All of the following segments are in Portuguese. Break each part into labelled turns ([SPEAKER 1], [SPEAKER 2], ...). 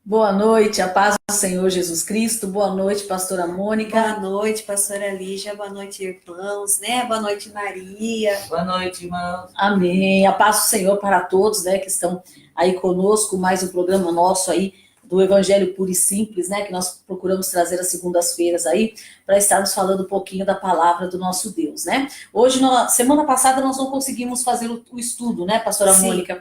[SPEAKER 1] Boa noite, a paz do Senhor Jesus Cristo. Boa noite, pastora Mônica.
[SPEAKER 2] Boa noite, pastora Lígia. Boa noite, irmãos, né? Boa noite, Maria.
[SPEAKER 3] Boa noite, irmãos.
[SPEAKER 1] Amém. A paz do Senhor para todos, né, que estão aí conosco, mais um programa nosso aí do Evangelho Puro e Simples, né, que nós procuramos trazer às segundas-feiras aí, para estarmos falando um pouquinho da palavra do nosso Deus, né? Hoje, semana passada, nós não conseguimos fazer o estudo, né, pastora
[SPEAKER 2] Sim.
[SPEAKER 1] Mônica?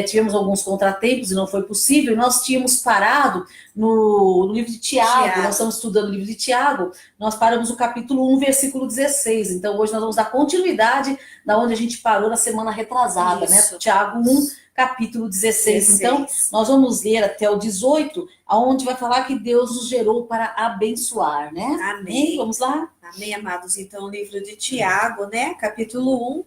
[SPEAKER 1] Tivemos alguns contratempos e não foi possível. Nós tínhamos parado no livro de Tiago, nós estamos estudando o livro de Tiago, nós paramos no capítulo 1, versículo 16. Então, hoje nós vamos dar continuidade da onde a gente parou na semana retrasada,
[SPEAKER 2] Isso.
[SPEAKER 1] né? Tiago 1, capítulo 16. Então, nós vamos ler até o 18, aonde vai falar que Deus nos gerou para abençoar, né?
[SPEAKER 2] Amém.
[SPEAKER 1] Vamos lá?
[SPEAKER 2] Amém, amados. Então, o livro de Tiago, né? Capítulo 1,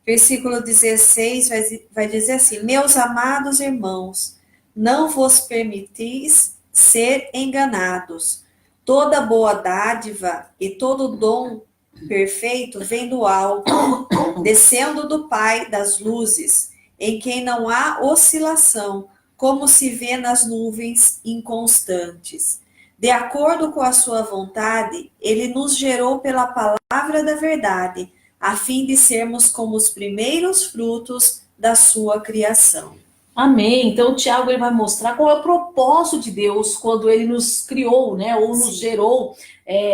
[SPEAKER 2] versículo 16, vai dizer assim: Meus amados irmãos, não vos permitis ser enganados. Toda boa dádiva e todo dom perfeito vem do alto, descendo do Pai das luzes, em quem não há oscilação, como se vê nas nuvens inconstantes. De acordo com a sua vontade, ele nos gerou pela palavra da verdade, a fim de sermos como os primeiros frutos da sua criação.
[SPEAKER 1] Amém. Então, o Tiago ele vai mostrar qual é o propósito de Deus quando ele nos criou, né? Ou nos gerou.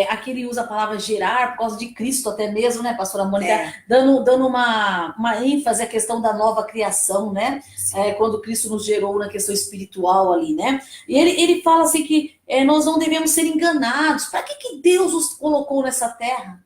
[SPEAKER 1] Aqui ele usa a palavra gerar por causa de Cristo até mesmo, né, pastora Mônica? Dando uma ênfase à questão da nova criação, né? Quando Cristo nos gerou na questão espiritual ali, né? E ele fala assim que nós não devemos ser enganados. Para que Deus nos colocou nessa terra?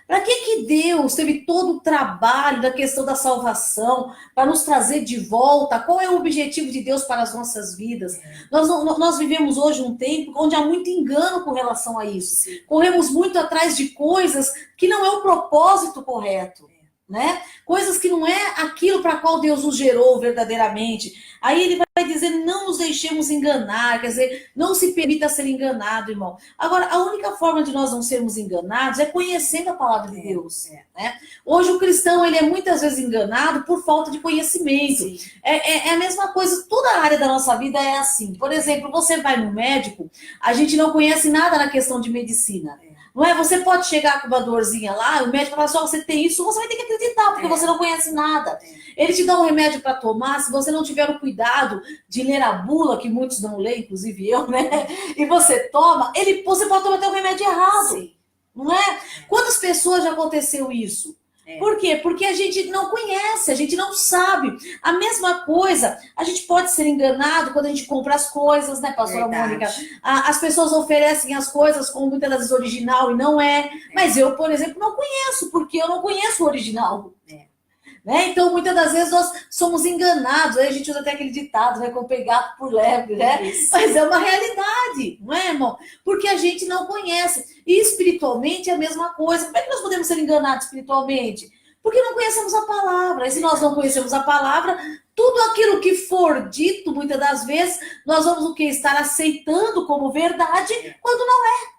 [SPEAKER 1] Para que Deus teve todo o trabalho da questão da salvação, para nos trazer de volta? Qual é o objetivo de Deus para as nossas vidas? Nós vivemos hoje um tempo onde há muito engano com relação a isso. Corremos muito atrás de coisas que não é o propósito correto, né? Coisas que não é aquilo para qual Deus nos gerou verdadeiramente. Aí ele vai dizer, não nos deixemos enganar, quer dizer, não se permita ser enganado, irmão. Agora, a única forma de nós não sermos enganados é conhecendo a palavra de Deus. Né? Hoje o cristão, ele é muitas vezes enganado por falta de conhecimento. É a mesma coisa, toda a área da nossa vida é assim. Por exemplo, você vai no médico, a gente não conhece nada na questão de medicina. Não é? Você pode chegar com uma dorzinha lá, o médico fala só, você tem isso, você vai ter que acreditar, porque você não conhece nada. Ele te dá um remédio para tomar, se você não tiver o cuidado de ler a bula, que muitos não leem, inclusive eu, né? E você toma, você pode tomar até o remédio errado. Não é? Quantas pessoas já aconteceu isso? Por quê? Porque a gente não conhece, a gente não sabe. A mesma coisa, a gente pode ser enganado quando a gente compra as coisas, né, pastora Mônica? As pessoas oferecem as coisas como muitas vezes original e não é. Mas eu, por exemplo, não conheço, porque eu não conheço o original. Né? Então, muitas das vezes nós somos enganados. Aí a gente usa até aquele ditado, né? Como pegar gato por lebre, né? Mas é uma realidade, não é, irmão? Porque a gente não conhece. E espiritualmente é a mesma coisa. Como é que nós podemos ser enganados espiritualmente? Porque não conhecemos a palavra. E se nós não conhecemos a palavra, tudo aquilo que for dito, muitas das vezes, nós vamos o quê? Estar aceitando como verdade, quando não é.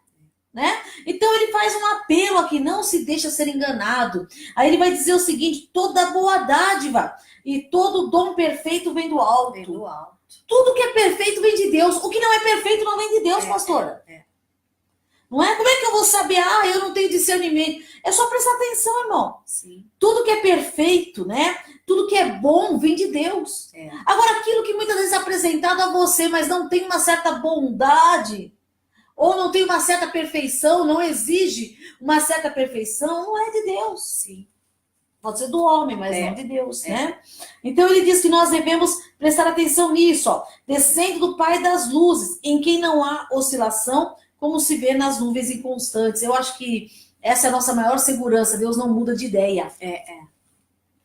[SPEAKER 1] Né? Então ele faz um apelo aqui, não se deixa ser enganado. Aí ele vai dizer o seguinte: toda boa dádiva e todo dom perfeito vem do alto. Tudo que é perfeito vem de Deus. O que não é perfeito não vem de Deus, pastora. Não é? Como é que eu vou saber? Eu não tenho discernimento. É só prestar atenção, irmão. Tudo que é perfeito, né? Tudo que é bom vem de Deus. Agora, aquilo que muitas vezes é apresentado a você, mas não tem uma certa bondade, ou não tem uma certa perfeição, não exige uma certa perfeição, não é de Deus. Pode ser do homem, mas não de Deus, né? Então ele diz que nós devemos prestar atenção nisso, ó. Descendo do Pai das luzes, em quem não há oscilação, como se vê nas nuvens inconstantes. Eu acho que essa é a nossa maior segurança. Deus não muda de ideia.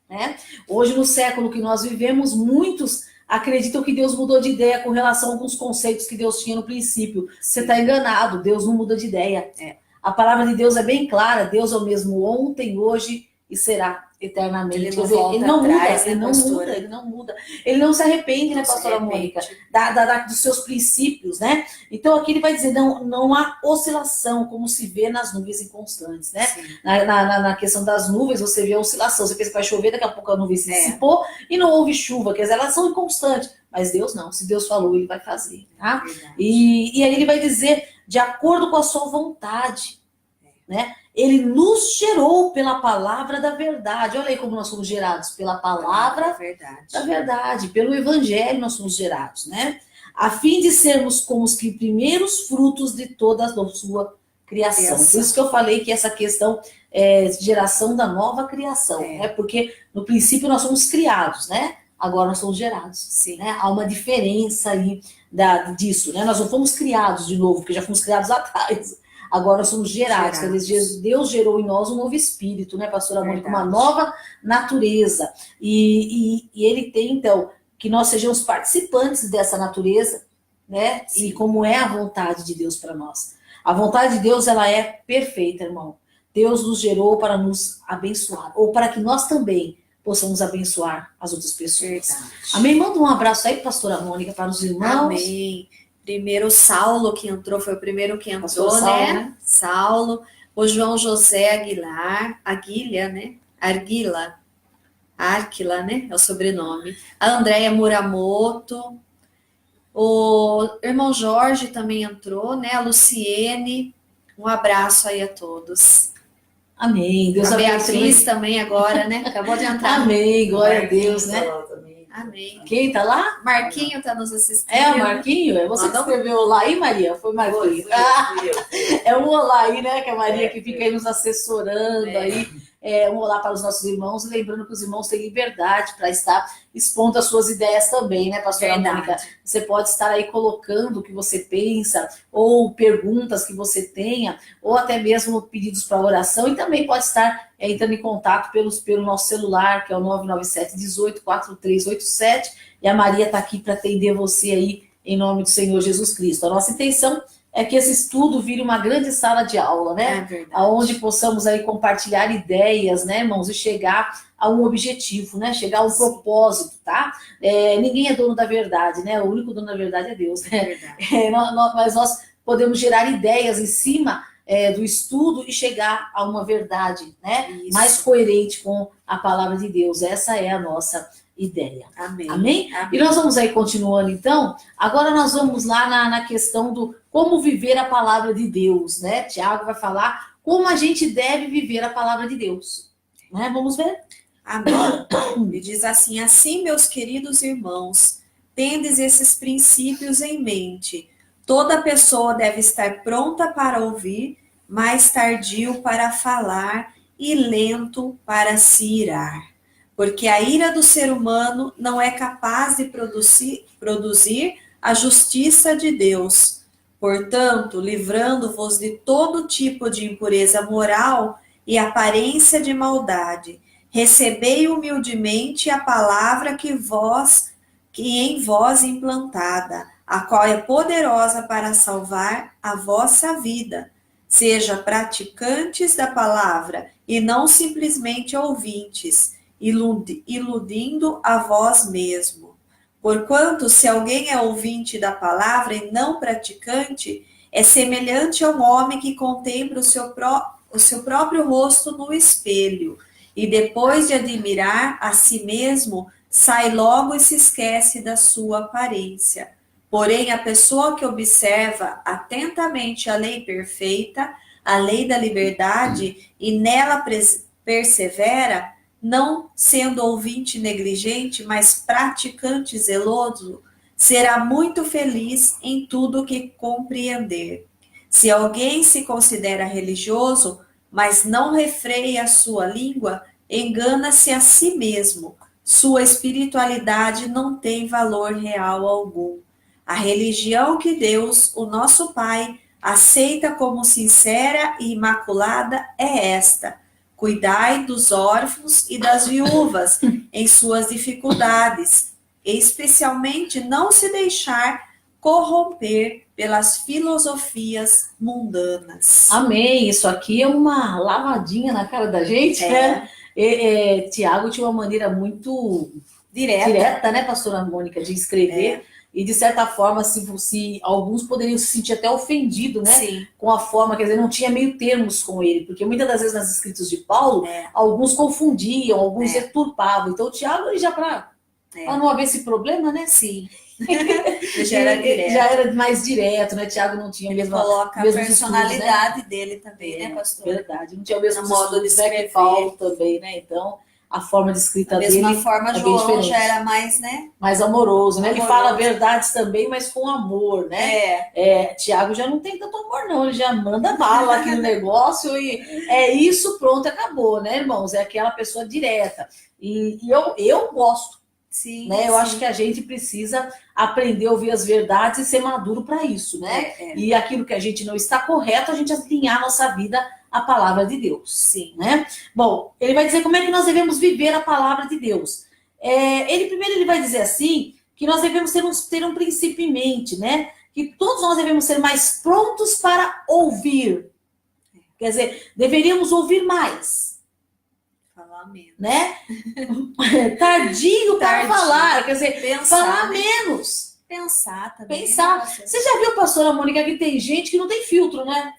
[SPEAKER 1] Né? Hoje, no século que nós vivemos, muitos acreditam que Deus mudou de ideia com relação a alguns conceitos que Deus tinha no princípio. Você está enganado, Deus não muda de ideia. A palavra de Deus é bem clara, Deus é o mesmo ontem, hoje e será eternamente.
[SPEAKER 2] Ele
[SPEAKER 1] Quer
[SPEAKER 2] não
[SPEAKER 1] dizer,
[SPEAKER 2] volta
[SPEAKER 1] ele não
[SPEAKER 2] atrás,
[SPEAKER 1] muda,
[SPEAKER 2] né,
[SPEAKER 1] ele não
[SPEAKER 2] pastora?
[SPEAKER 1] muda, ele não muda. Ele não se arrepende, né,
[SPEAKER 2] Não se
[SPEAKER 1] pastora
[SPEAKER 2] arrepende.
[SPEAKER 1] Mônica? Dos seus princípios, né? Então aqui ele vai dizer, não há oscilação, como se vê nas nuvens inconstantes, né?
[SPEAKER 2] Sim.
[SPEAKER 1] Na questão das nuvens, você vê a oscilação. Você pensa que vai chover, daqui a pouco a nuvem se
[SPEAKER 2] É.
[SPEAKER 1] dissipou e não houve chuva. Quer dizer, elas são inconstantes. Mas Deus não. Se Deus falou, ele vai fazer, tá?
[SPEAKER 2] Verdade.
[SPEAKER 1] E aí ele vai dizer, de acordo com a sua vontade, né? Ele nos gerou pela palavra da verdade. Olha aí como nós somos gerados, pela palavra da verdade, pelo evangelho nós somos gerados, né? A fim de sermos como os que primeiros frutos de toda a sua criação. Por isso que eu falei que essa questão é geração da nova criação, né? Porque no princípio nós somos criados, né? Agora nós somos gerados.
[SPEAKER 2] Sim.
[SPEAKER 1] Né? Há uma diferença aí disso, né? Nós não fomos criados de novo, porque já fomos criados lá atrás. Agora nós somos gerados. Quer dizer, Deus gerou em nós um novo espírito, né, pastora Mônica? Uma nova natureza. E ele tem, então, que nós sejamos participantes dessa natureza, né? Sim. E como é a vontade de Deus para nós. A vontade de Deus, ela é perfeita, irmão. Deus nos gerou para nos abençoar, ou para que nós também possamos abençoar as outras pessoas.
[SPEAKER 2] Verdade.
[SPEAKER 1] Amém? Manda um abraço aí, pastora Mônica, para os irmãos.
[SPEAKER 2] Amém. Primeiro Saulo que entrou, foi o primeiro que entrou,
[SPEAKER 1] Saulo, né?
[SPEAKER 2] Saulo. O João José Aguilha, né? Árquila, né? É o sobrenome. A Andréia Muramoto. O irmão Jorge também entrou, né? A Luciene. Um abraço aí a todos.
[SPEAKER 1] Amém. Deus
[SPEAKER 2] a Beatriz
[SPEAKER 1] abençoe.
[SPEAKER 2] Também agora, né? Acabou de entrar.
[SPEAKER 1] Amém. Glória a Deus, né?
[SPEAKER 2] Amém.
[SPEAKER 1] Quem tá lá?
[SPEAKER 2] Marquinho tá nos assistindo.
[SPEAKER 1] É, o Marquinho? É você que escreveu olá aí, Maria? Foi Marquinho. Fui eu. É um olá aí, né? Que a Maria que fica aí nos assessorando aí. Um olá para os nossos irmãos. Lembrando que os irmãos têm liberdade para estar expondo as suas ideias também, né, pastora Mônica? Você pode estar aí colocando o que você pensa, ou perguntas que você tenha, ou até mesmo pedidos para oração, e também pode estar entrando em contato pelo nosso celular, que é o 997-18-4387, e a Maria está aqui para atender você aí, em nome do Senhor Jesus Cristo. A nossa intenção é que esse estudo vire uma grande sala de aula, né? Onde possamos aí compartilhar ideias, né, irmãos, e chegar a um objetivo, né? Chegar a um propósito, tá? Ninguém é dono da verdade, né? O único dono da verdade é Deus, né? Mas nós podemos gerar ideias em cima do estudo e chegar a uma verdade, né? Isso. Mais coerente com a palavra de Deus. Essa é a nossa ideia.
[SPEAKER 2] Amém.
[SPEAKER 1] Amém? E nós vamos aí continuando, então. Agora nós vamos lá na questão do como viver a palavra de Deus, né? Tiago vai falar como a gente deve viver a palavra de Deus. Né? Vamos ver?
[SPEAKER 2] Amém. Ele diz assim: assim, meus queridos irmãos, tendes esses princípios em mente. Toda pessoa deve estar pronta para ouvir, mais tardio para falar e lento para se irar. Porque a ira do ser humano não é capaz de produzir a justiça de Deus. Portanto, livrando-vos de todo tipo de impureza moral e aparência de maldade, recebei humildemente a palavra que em vós implantada, a qual é poderosa para salvar a vossa vida. Seja praticantes da palavra e não simplesmente ouvintes, iludindo a vós mesmo. Porquanto, se alguém é ouvinte da palavra e não praticante, é semelhante a um homem que contempla o seu próprio rosto no espelho, e depois de admirar a si mesmo, sai logo e se esquece da sua aparência. Porém, a pessoa que observa atentamente a lei perfeita, a lei da liberdade, e nela persevera, não sendo ouvinte negligente, mas praticante zeloso, será muito feliz em tudo que compreender. Se alguém se considera religioso, mas não refreia a sua língua, engana-se a si mesmo. Sua espiritualidade não tem valor real algum. A religião que Deus, o nosso Pai, aceita como sincera e imaculada é esta: cuidai dos órfãos e das viúvas em suas dificuldades, e especialmente não se deixar corromper pelas filosofias mundanas.
[SPEAKER 1] Amém. Isso aqui é uma lavadinha na cara da gente, né? Tiago tinha uma maneira muito
[SPEAKER 2] Direta.
[SPEAKER 1] direta, né, pastora Mônica, de escrever. E, de certa forma, se alguns poderiam se sentir até ofendidos, né?
[SPEAKER 2] Sim.
[SPEAKER 1] Com a forma, quer dizer, não tinha meio termos com ele. Porque muitas das vezes nas escritos de Paulo, alguns confundiam, alguns deturpavam. Então, o Tiago, ele já para não haver esse problema, né?
[SPEAKER 2] Sim. Já era direto.
[SPEAKER 1] Já era mais direto, né? Tiago não tinha
[SPEAKER 2] Ele
[SPEAKER 1] mesmo
[SPEAKER 2] coloca a personalidade
[SPEAKER 1] estudos, né?
[SPEAKER 2] dele também, né, pastor?
[SPEAKER 1] Verdade. Não tinha o mesmo
[SPEAKER 2] modo de escrever.
[SPEAKER 1] que Paulo também, né? Então, a forma de escrita dele
[SPEAKER 2] da mesma forma, João
[SPEAKER 1] diferente.
[SPEAKER 2] já era mais, né?
[SPEAKER 1] Mais amoroso, né?
[SPEAKER 2] Amoroso.
[SPEAKER 1] Ele fala verdades também, mas com amor, né? Tiago já não tem tanto amor, não. Ele já manda bala aqui no negócio e é isso, pronto, acabou, né, irmãos? É aquela pessoa direta. E eu gosto.
[SPEAKER 2] Sim,
[SPEAKER 1] né? Eu acho que a gente precisa aprender a ouvir as verdades e ser maduro para isso, né? E aquilo que a gente não está correto, a gente alinhar a nossa vida à palavra de Deus.
[SPEAKER 2] Sim.
[SPEAKER 1] Né? Bom, ele vai dizer como é que nós devemos viver a palavra de Deus. Ele vai dizer assim, que nós devemos ter um princípio em mente, né? Que todos nós devemos ser mais prontos para ouvir. Quer dizer, deveríamos ouvir mais.
[SPEAKER 2] Falar menos.
[SPEAKER 1] Né? Tardio para falar, quer dizer,
[SPEAKER 2] pensar,
[SPEAKER 1] falar menos.
[SPEAKER 2] Pensar também.
[SPEAKER 1] Pensar. Você já viu, pastora Mônica, que tem gente que não tem filtro, né?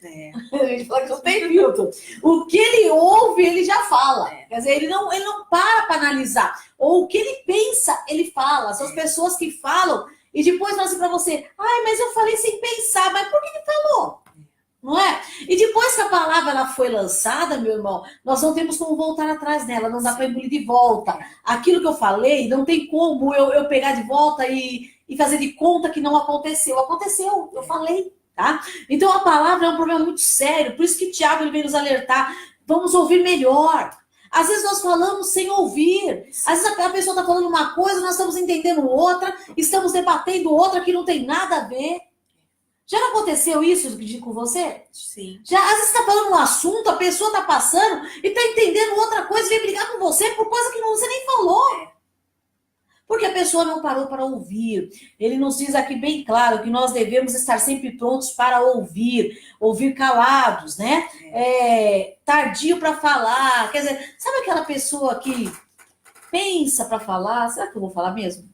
[SPEAKER 1] A gente fala que não tem filtro. O que ele ouve, ele já fala. Quer dizer, ele não para analisar. Ou o que ele pensa, ele fala. São as pessoas que falam e depois falam assim para você, ai, mas eu falei sem pensar, mas por que ele falou? Não é? E depois que a palavra ela foi lançada, meu irmão, nós não temos como voltar atrás dela, não dá para engolir de volta. Aquilo que eu falei, não tem como eu pegar de volta e fazer de conta que não aconteceu. Aconteceu, eu falei, tá? Então a palavra é um problema muito sério, por isso que Tiago ele vem nos alertar, vamos ouvir melhor. Às vezes nós falamos sem ouvir. Às vezes a pessoa está falando uma coisa, nós estamos entendendo outra, estamos debatendo outra que não tem nada a ver. Já não aconteceu isso com você?
[SPEAKER 2] Sim.
[SPEAKER 1] Já, às vezes você está falando um assunto, a pessoa está passando e está entendendo outra coisa e vem brigar com você por coisa que você nem falou. Porque a pessoa não parou para ouvir. Ele nos diz aqui bem claro que nós devemos estar sempre prontos para ouvir calados, né? Tardio para falar. Quer dizer, sabe aquela pessoa que pensa para falar? Será que eu vou falar mesmo?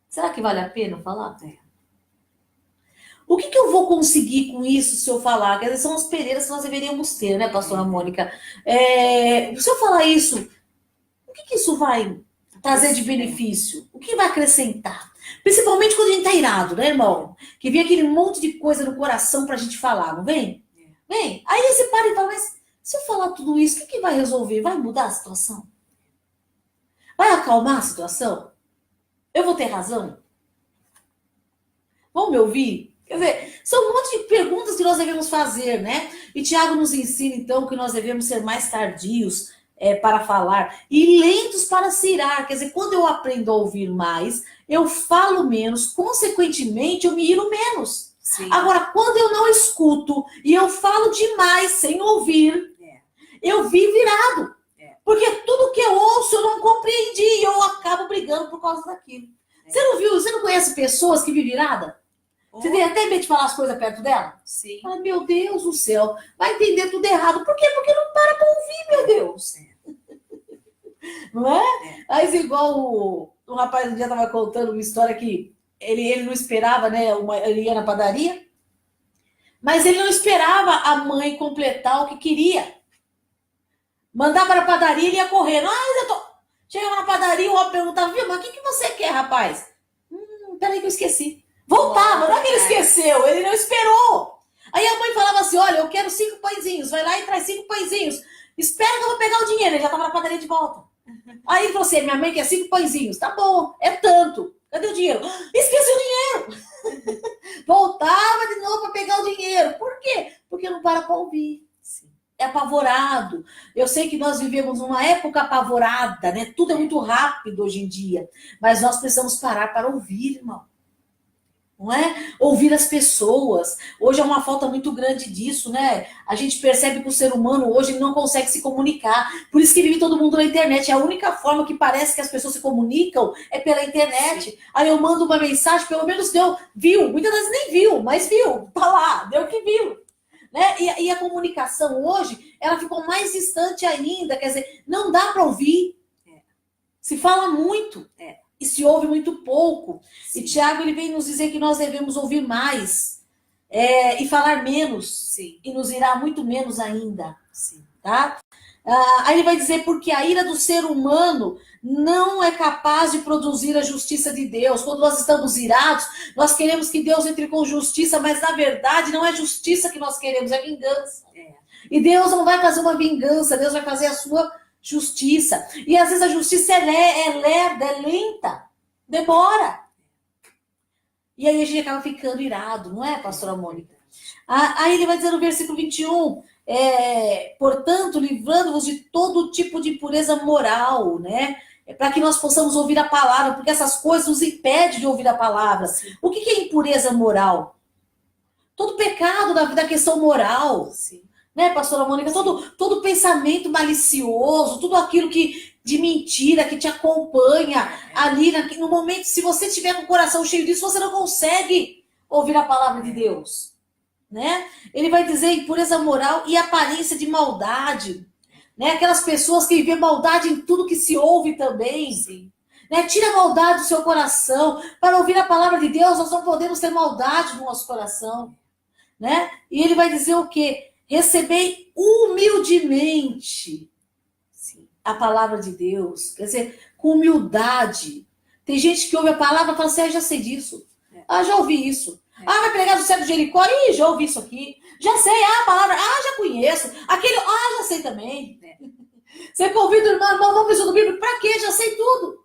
[SPEAKER 1] Será que vale a pena falar? O que eu vou conseguir com isso se eu falar? Quer dizer, são as pereiras que nós deveríamos ter, né, pastora Mônica? Se eu falar isso, o que isso vai trazer de benefício? O que vai acrescentar? Principalmente quando a gente tá irado, né, irmão? Que vem aquele monte de coisa no coração pra gente falar, não vem? Vem. Aí você para e fala, mas se eu falar tudo isso, o que vai resolver? Vai mudar a situação? Vai acalmar a situação? Eu vou ter razão? Vão me ouvir? Quer dizer, são um monte de perguntas que nós devemos fazer, né? E Tiago nos ensina, então, que nós devemos ser mais tardios para falar e lentos para se irar. Quer dizer, quando eu aprendo a ouvir mais, eu falo menos, consequentemente, eu me iro menos.
[SPEAKER 2] Sim.
[SPEAKER 1] Agora, quando eu não escuto e eu falo demais sem ouvir, eu vivo irado. Porque tudo que eu ouço eu não compreendi e eu acabo brigando por causa daquilo. Você não viu? Você não conhece pessoas que vivem irada? Você tem até medo de falar as coisas perto dela?
[SPEAKER 2] Sim.
[SPEAKER 1] Ai, meu Deus do céu. Vai entender tudo errado. Por quê? Porque não para pra ouvir, meu Deus. Não é? Mas igual o rapaz um dia estava contando uma história que ele não esperava, né? Ele ia na padaria, mas ele não esperava a mãe completar o que queria. Mandava para a padaria e ele ia correndo. Chegava na padaria, o homem perguntava, viu, mas o que você quer, rapaz? Peraí que eu esqueci. Voltava, não é que ele esqueceu, ele não esperou. Aí a mãe falava assim, olha, eu quero 5 pãezinhos, vai lá e traz 5 pãezinhos. Espera que eu vou pegar o dinheiro, ele já estava na padaria de volta. Aí ele falou assim, minha mãe quer 5 pãezinhos, tá bom, é tanto. Cadê o dinheiro? Esqueci o dinheiro. Voltava de novo para pegar o dinheiro. Por quê? Porque não para ouvir.
[SPEAKER 2] Sim.
[SPEAKER 1] É apavorado. Eu sei que nós vivemos uma época apavorada, né? Tudo é muito rápido hoje em dia. Mas nós precisamos parar para ouvir, irmão. Não é? Ouvir as pessoas. Hoje é uma falta muito grande disso, né? A gente percebe que o ser humano hoje não consegue se comunicar. Por isso que vive todo mundo na internet. A única forma que parece que as pessoas se comunicam é pela internet. Sim. Aí eu mando uma mensagem, pelo menos viu. Muitas vezes nem viu, mas viu. Tá lá, deu que viu. né? E a comunicação hoje, ela ficou mais distante ainda, quer dizer, não dá para ouvir. Se fala muito e se ouve muito pouco.
[SPEAKER 2] Sim.
[SPEAKER 1] E Tiago, ele vem nos dizer que nós devemos ouvir mais e falar menos.
[SPEAKER 2] Sim.
[SPEAKER 1] E nos irá muito menos ainda.
[SPEAKER 2] Sim.
[SPEAKER 1] Tá? Aí ele vai dizer, porque a ira do ser humano não é capaz de produzir a justiça de Deus. Quando nós estamos irados, nós queremos que Deus entre com justiça, mas na verdade não é justiça que nós queremos, é vingança. E Deus não vai fazer uma vingança, Deus vai fazer a sua justiça. E às vezes a justiça é lerda, é lenta, demora. E aí a gente acaba ficando irado, não é, pastora Mônica? Aí ele vai dizer no versículo 21, portanto, livrando-vos de todo tipo de impureza moral, né? Para que nós possamos ouvir a palavra, porque essas coisas nos impedem de ouvir a palavra.
[SPEAKER 2] Sim.
[SPEAKER 1] O que é impureza moral? Todo pecado da questão moral.
[SPEAKER 2] Sim.
[SPEAKER 1] Né, pastora Mônica? Todo pensamento malicioso, tudo aquilo de mentira que te acompanha ali no momento. Se você tiver com o coração cheio disso, você não consegue ouvir a palavra de Deus. Né? Ele vai dizer impureza moral e aparência de maldade. Né? Aquelas pessoas que vê maldade em tudo que se ouve também.
[SPEAKER 2] Sim.
[SPEAKER 1] Né? Tira a maldade do seu coração. Para ouvir a palavra de Deus, nós não podemos ter maldade no nosso coração. Né? E ele vai dizer o quê? Recebei humildemente a palavra de Deus. Quer dizer, com humildade. Tem gente que ouve a palavra e fala assim, já sei disso. Já ouvi isso. Vai pregar do céu de Jericó? Já ouvi isso aqui. Já sei, a palavra, já conheço. Aquele, já sei também. Você convida o irmão, vamos estudo bíblico. Pra quê? Já sei tudo.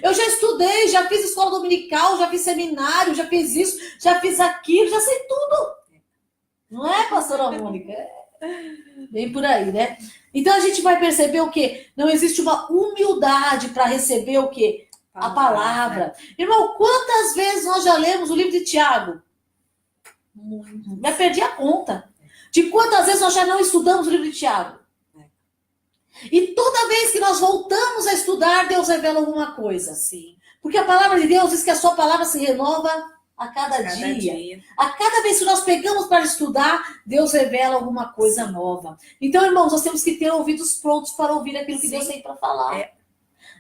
[SPEAKER 1] Eu já estudei, já fiz escola dominical, já fiz seminário, já fiz isso, já fiz aquilo, já sei tudo. Não é, pastora Mônica? Bem por aí, né? Então a gente vai perceber o quê? Não existe uma humildade para receber o quê? A palavra. Irmão, quantas vezes nós já lemos o livro de Tiago? Já perdi a conta. De quantas vezes nós já não estudamos o livro de Tiago? E toda vez que nós voltamos a estudar, Deus revela alguma coisa.
[SPEAKER 2] Sim.
[SPEAKER 1] Porque a palavra de Deus diz que a sua palavra se renova a cada dia. A cada vez que nós pegamos para estudar, Deus revela alguma coisa nova. Então, irmãos, nós temos que ter ouvidos prontos para ouvir aquilo que Deus tem para falar.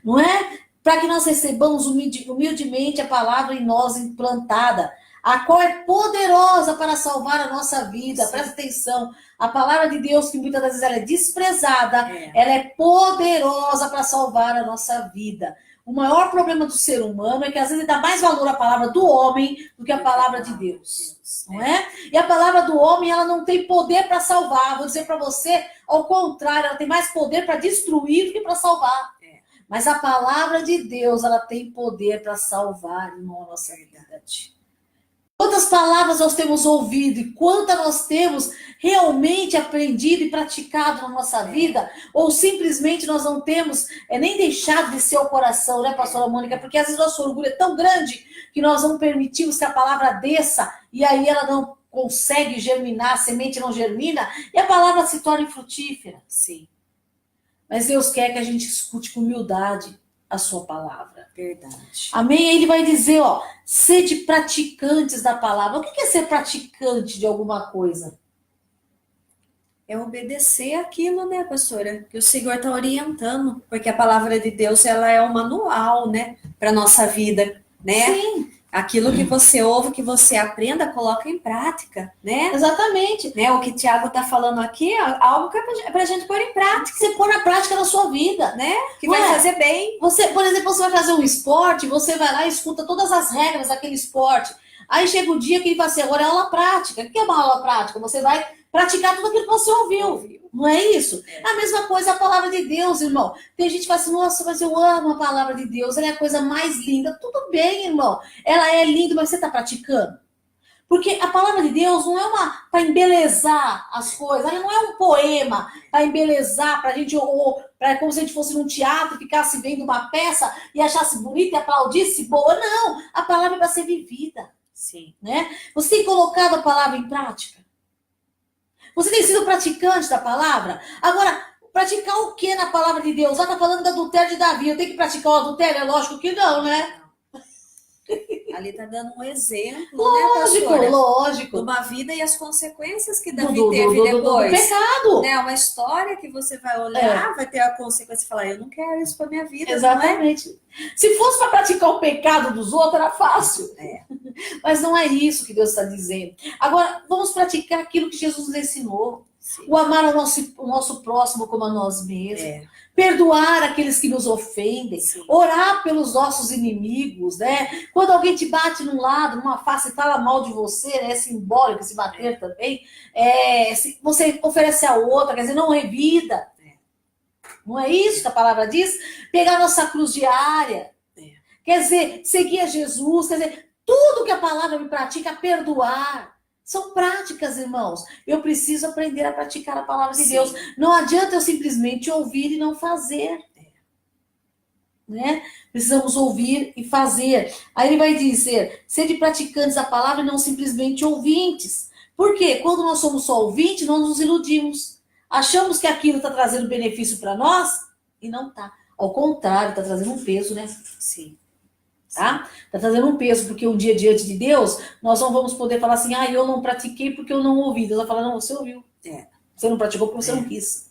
[SPEAKER 1] Não é? Para que nós recebamos humildemente a palavra em nós implantada, a qual é poderosa para salvar a nossa vida.
[SPEAKER 2] Sim.
[SPEAKER 1] Presta atenção. A palavra de Deus, que muitas vezes ela é desprezada, ela é poderosa para salvar a nossa vida. O maior problema do ser humano é que às vezes ele dá mais valor à palavra do homem do que à palavra de Deus. Não é? E a palavra do homem, ela não tem poder para salvar. Vou dizer para você, ao contrário, ela tem mais poder para destruir do que para salvar. Mas a palavra de Deus, ela tem poder para salvar em nossa vida. Quantas palavras nós temos ouvido e quantas nós temos realmente aprendido e praticado na nossa vida, ou simplesmente nós não temos nem deixado de ser o coração, né, pastora Mônica? Porque às vezes nosso orgulho é tão grande que nós não permitimos que a palavra desça e aí ela não consegue germinar, a semente não germina e a palavra se torna infrutífera.
[SPEAKER 2] Sim.
[SPEAKER 1] Mas Deus quer que a gente escute com humildade a sua palavra.
[SPEAKER 2] Verdade.
[SPEAKER 1] Amém? Aí ele vai dizer, sede praticantes da palavra. O que é ser praticante de alguma coisa?
[SPEAKER 2] É obedecer aquilo, né, pastora? Que o Senhor está orientando. Porque a palavra de Deus, ela é um manual, né? Para nossa vida, né?
[SPEAKER 1] Sim.
[SPEAKER 2] Aquilo que você ouve, que você aprenda, coloca em prática, né?
[SPEAKER 1] Exatamente.
[SPEAKER 2] Né? O que o Tiago está falando aqui é algo que é para a gente pôr em prática.
[SPEAKER 1] Você pôr na prática na sua vida,
[SPEAKER 2] né? Que vai fazer bem.
[SPEAKER 1] Você, por exemplo, você vai fazer um esporte, você vai lá e escuta todas as regras daquele esporte. Aí chega o dia que ele fala assim, agora é aula prática. O que é uma aula prática? Você vai praticar tudo aquilo que você ouviu. Não é isso? A mesma coisa a palavra de Deus, irmão. Tem gente que fala assim, nossa, mas eu amo a palavra de Deus, ela é a coisa mais linda. Tudo bem, irmão. Ela é linda, mas você está praticando? Porque a palavra de Deus não é uma para embelezar as coisas, ela não é um poema para embelezar, para a gente, ou como se a gente fosse num teatro, ficasse vendo uma peça e achasse bonita e aplaudisse boa. Não, a palavra é para ser vivida.
[SPEAKER 2] Sim.
[SPEAKER 1] Né? Você tem colocado a palavra em prática? Você tem sido praticante da palavra? Agora, praticar o que na palavra de Deus? Ela está falando do adultério de Davi. Eu tenho que praticar o adultério? É lógico que não, né?
[SPEAKER 2] Ali está dando um exemplo,
[SPEAKER 1] Lógico,
[SPEAKER 2] né, pastora? De
[SPEAKER 1] lógico.
[SPEAKER 2] uma vida e as consequências que
[SPEAKER 1] Do,
[SPEAKER 2] Davi
[SPEAKER 1] do,
[SPEAKER 2] teve
[SPEAKER 1] do, do, do
[SPEAKER 2] depois.
[SPEAKER 1] pecado.
[SPEAKER 2] Né? Uma história que você vai olhar, vai ter a consequência e falar, eu não quero isso para minha vida.
[SPEAKER 1] Exatamente. Não é? Se fosse para praticar o pecado dos outros, era fácil. Mas não é isso que Deus está dizendo. Agora, vamos praticar aquilo que Jesus nos ensinou. Sim. O amar o nosso próximo como a nós mesmos. Perdoar aqueles que nos ofendem. Sim. Orar pelos nossos inimigos, né? Quando alguém te bate num lado, numa face e fala mal de você, né? É simbólico se bater também. Você oferece a outra, quer dizer, não revida. Não é isso que a palavra diz? Pegar nossa cruz diária. Quer dizer, seguir a Jesus. Quer dizer, tudo que a palavra me pratica, perdoar. São práticas, irmãos. Eu preciso aprender a praticar a palavra de Deus. Não adianta eu simplesmente ouvir e não fazer. Né? Precisamos ouvir e fazer. Aí ele vai dizer, sede praticantes da palavra e não simplesmente ouvintes. Por quê? Quando nós somos só ouvintes, nós nos iludimos. Achamos que aquilo está trazendo benefício para nós e não está. Ao contrário, está trazendo um peso, né? Sim. Tá? Tá trazendo um peso, porque um dia diante de Deus, nós não vamos poder falar assim, eu não pratiquei porque eu não ouvi. Deus vai falar, não, você ouviu. Você não praticou porque você não quis.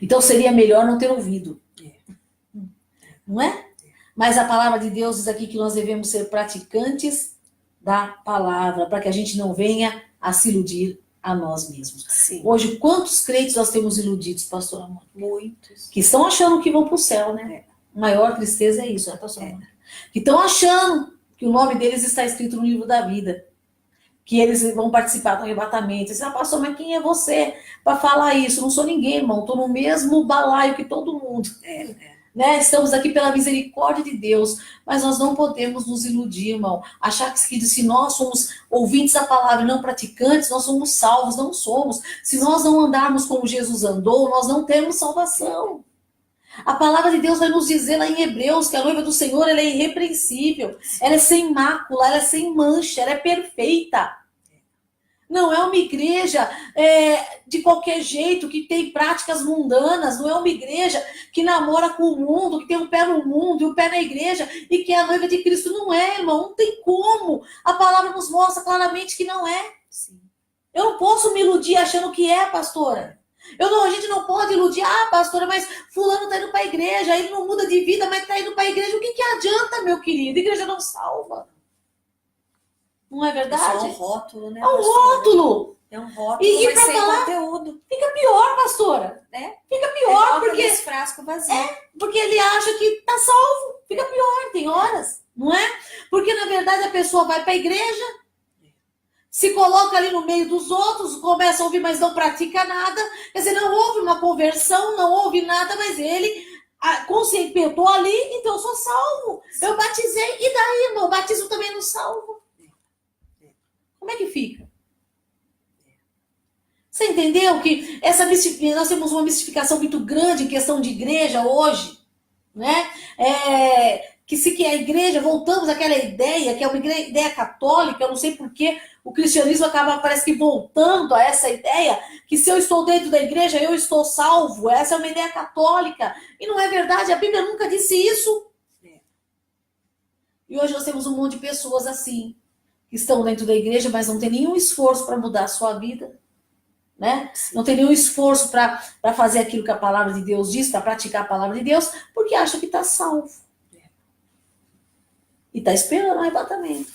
[SPEAKER 1] Então seria melhor não ter ouvido. Não é? Mas a palavra de Deus diz aqui que nós devemos ser praticantes da palavra, para que a gente não venha a se iludir a nós mesmos. Sim. Hoje, quantos crentes nós temos iludidos, pastor Amor? Muitos. Que estão achando que vão para o céu, né? A maior tristeza é isso, né, pastor Amor? Que estão achando que o nome deles está escrito no livro da vida. Que eles vão participar do arrebatamento. Você pastor, mas quem é você para falar isso? Não sou ninguém, irmão. Estou no mesmo balaio que todo mundo. Né? Estamos aqui pela misericórdia de Deus, mas nós não podemos nos iludir, irmão. Achar que se nós somos ouvintes da palavra e não praticantes, nós somos salvos. Não somos. Se nós não andarmos como Jesus andou, nós não temos salvação. A palavra de Deus vai nos dizer lá em Hebreus que a noiva do Senhor ela é irrepreensível, ela é sem mácula, ela é sem mancha, ela é perfeita. Não é uma igreja de qualquer jeito, que tem práticas mundanas, não é uma igreja que namora com o mundo, que tem um pé no mundo e um pé na igreja e que é a noiva de Cristo. Não é, irmão, não tem como. A palavra nos mostra claramente que não é. Sim. Eu não posso me iludir achando que é, pastora. A gente não pode iludir, pastora, mas fulano tá indo para a igreja, ele não muda de vida, mas tá indo para a igreja. O que adianta, meu querido? A igreja não salva. Não é verdade? É só um rótulo, né? É um rótulo. É um rótulo, e mas sem conteúdo. Fica pior, pastora. Fica pior, porque esse frasco vazio. Porque ele acha que tá salvo. Fica pior, tem horas, não é? Porque, na verdade, a pessoa vai para a igreja, se coloca ali no meio dos outros, começa a ouvir, mas não pratica nada. Quer dizer, não houve uma conversão, não houve nada, mas ele conscientou ali, então eu sou salvo. Sim. Eu batizei, e daí, irmão? O batismo também não salva. Como é que fica? Você entendeu que nós temos uma mistificação muito grande em questão de igreja hoje, né? Que a igreja, voltamos àquela ideia, que é uma ideia católica, eu não sei porquê, o cristianismo acaba, parece que voltando a essa ideia, que se eu estou dentro da igreja, eu estou salvo. Essa é uma ideia católica. E não é verdade, a Bíblia nunca disse isso. E hoje nós temos um monte de pessoas assim, que estão dentro da igreja, mas não tem nenhum esforço para mudar a sua vida. Né? Não tem nenhum esforço para fazer aquilo que a palavra de Deus diz, para praticar a palavra de Deus, porque acha que está salvo. E está esperando o arrebatamento.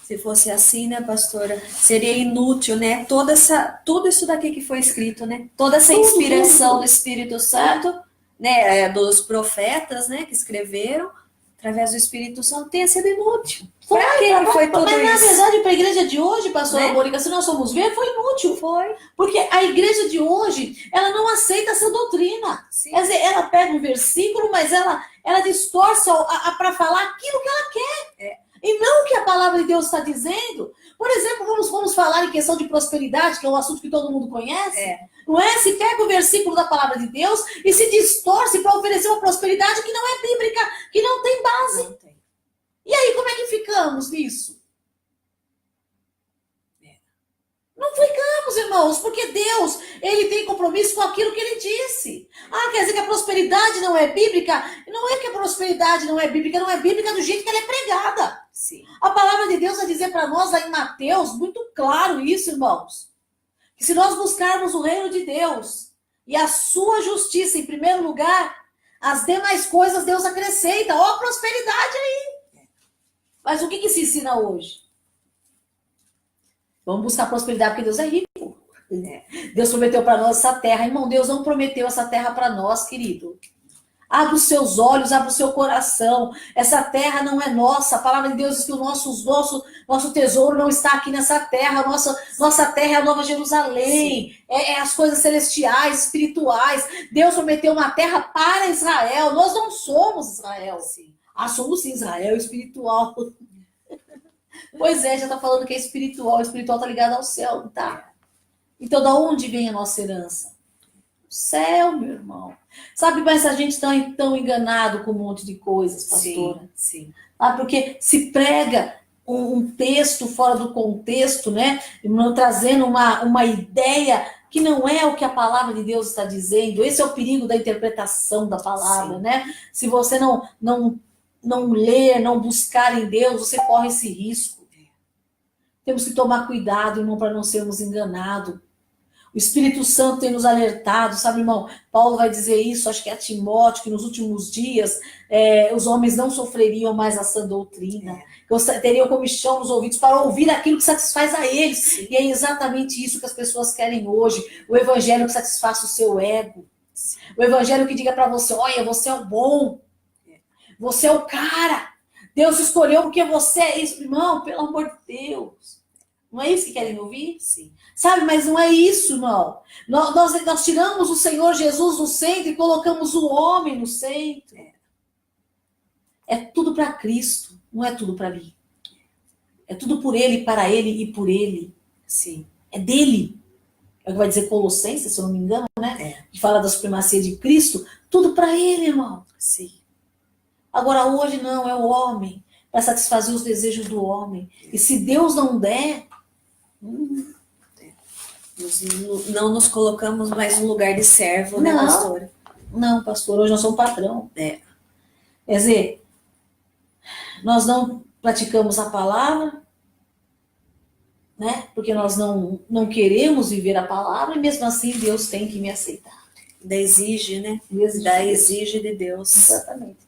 [SPEAKER 1] Se fosse assim, né, pastora, seria inútil, né? Tudo isso daqui que foi escrito, né? Toda essa inspiração do Espírito Santo, né, dos profetas, né, que escreveram, através do Espírito Santo, tenha sido inútil. Para que foi tudo isso? Mas, na verdade, para a igreja de hoje, pastora Mônica, se nós formos ver, foi inútil. Foi. Porque a igreja de hoje, ela não aceita essa doutrina. Sim. Quer dizer, ela pega um versículo, mas ela distorce para falar aquilo que ela quer. E não o que a palavra de Deus está dizendo. Por exemplo, vamos falar em questão de prosperidade, que é um assunto que todo mundo conhece. Não é? Se pega o versículo da palavra de Deus e se distorce para oferecer uma prosperidade que não é bíblica, que não tem base. Não tem. E aí, como é que ficamos nisso? Não ficamos, Vamos, irmãos, porque Deus, ele tem compromisso com aquilo que ele disse. Ah, quer dizer que a prosperidade não é bíblica? Não é que a prosperidade não é bíblica do jeito que ela é pregada.
[SPEAKER 2] Sim.
[SPEAKER 1] A palavra de Deus vai dizer para nós lá em Mateus, muito claro isso, irmãos, que se nós buscarmos o reino de Deus e a sua justiça em primeiro lugar, as demais coisas Deus acrescenta. Ó, a prosperidade aí. Mas o que se ensina hoje? Vamos buscar prosperidade porque Deus é rico. Deus prometeu para nós essa terra. Irmão, Deus não prometeu essa terra para nós, querido. Abra os seus olhos, abra o seu coração. Essa terra não é nossa. A palavra de Deus diz que o nosso tesouro não está aqui nessa terra. Nossa terra é a Nova Jerusalém. É as coisas celestiais, espirituais. Deus prometeu uma terra para Israel. Nós não somos Israel.
[SPEAKER 2] Sim.
[SPEAKER 1] Ah, somos sim Israel espiritual. Pois é, já está falando que é espiritual. O espiritual está ligado ao céu, tá? Então, da onde vem a nossa herança? O céu, meu irmão. Sabe, mas a gente está tão enganado com um monte de coisas, pastora.
[SPEAKER 2] Sim.
[SPEAKER 1] Ah, porque se prega um texto fora do contexto, né? Trazendo uma ideia que não é o que a palavra de Deus está dizendo. Esse é o perigo da interpretação da palavra, né? Se você não ler, não buscar em Deus, você corre esse risco. Temos que tomar cuidado, irmão, para não sermos enganados. O Espírito Santo tem nos alertado, sabe, irmão? Paulo vai dizer isso, acho que é a Timóteo, que nos últimos dias os homens não sofreriam mais a sã doutrina. Teriam comichão nos ouvidos para ouvir aquilo que satisfaz a eles.
[SPEAKER 2] Sim.
[SPEAKER 1] E é exatamente isso que as pessoas querem hoje. O evangelho que satisfaça o seu ego.
[SPEAKER 2] Sim.
[SPEAKER 1] O evangelho que diga para você, olha, você é o bom. Você é o cara. Deus escolheu porque você é isso. Irmão, pelo amor de Deus. Não é isso que querem ouvir?
[SPEAKER 2] Sim.
[SPEAKER 1] Sabe, mas não é isso, irmão. Nós tiramos o Senhor Jesus do centro e colocamos o homem no centro. É tudo para Cristo, não é tudo para mim. É tudo por Ele, para Ele e por Ele.
[SPEAKER 2] Sim.
[SPEAKER 1] É dele. É o que vai dizer Colossenses, se eu não me engano, né? Que fala da supremacia de Cristo. Tudo para Ele, irmão.
[SPEAKER 2] Sim.
[SPEAKER 1] Agora, hoje não, é o homem. Para satisfazer os desejos do homem. E se Deus não der...
[SPEAKER 2] Não nos colocamos mais no lugar de servo, né, pastora?
[SPEAKER 1] Não, pastor, hoje nós somos patrão. Quer dizer, nós não praticamos a palavra, né? Porque nós não queremos viver a palavra, e mesmo assim Deus tem que me aceitar.
[SPEAKER 2] Exige, né? Exige de Deus.
[SPEAKER 1] Exatamente.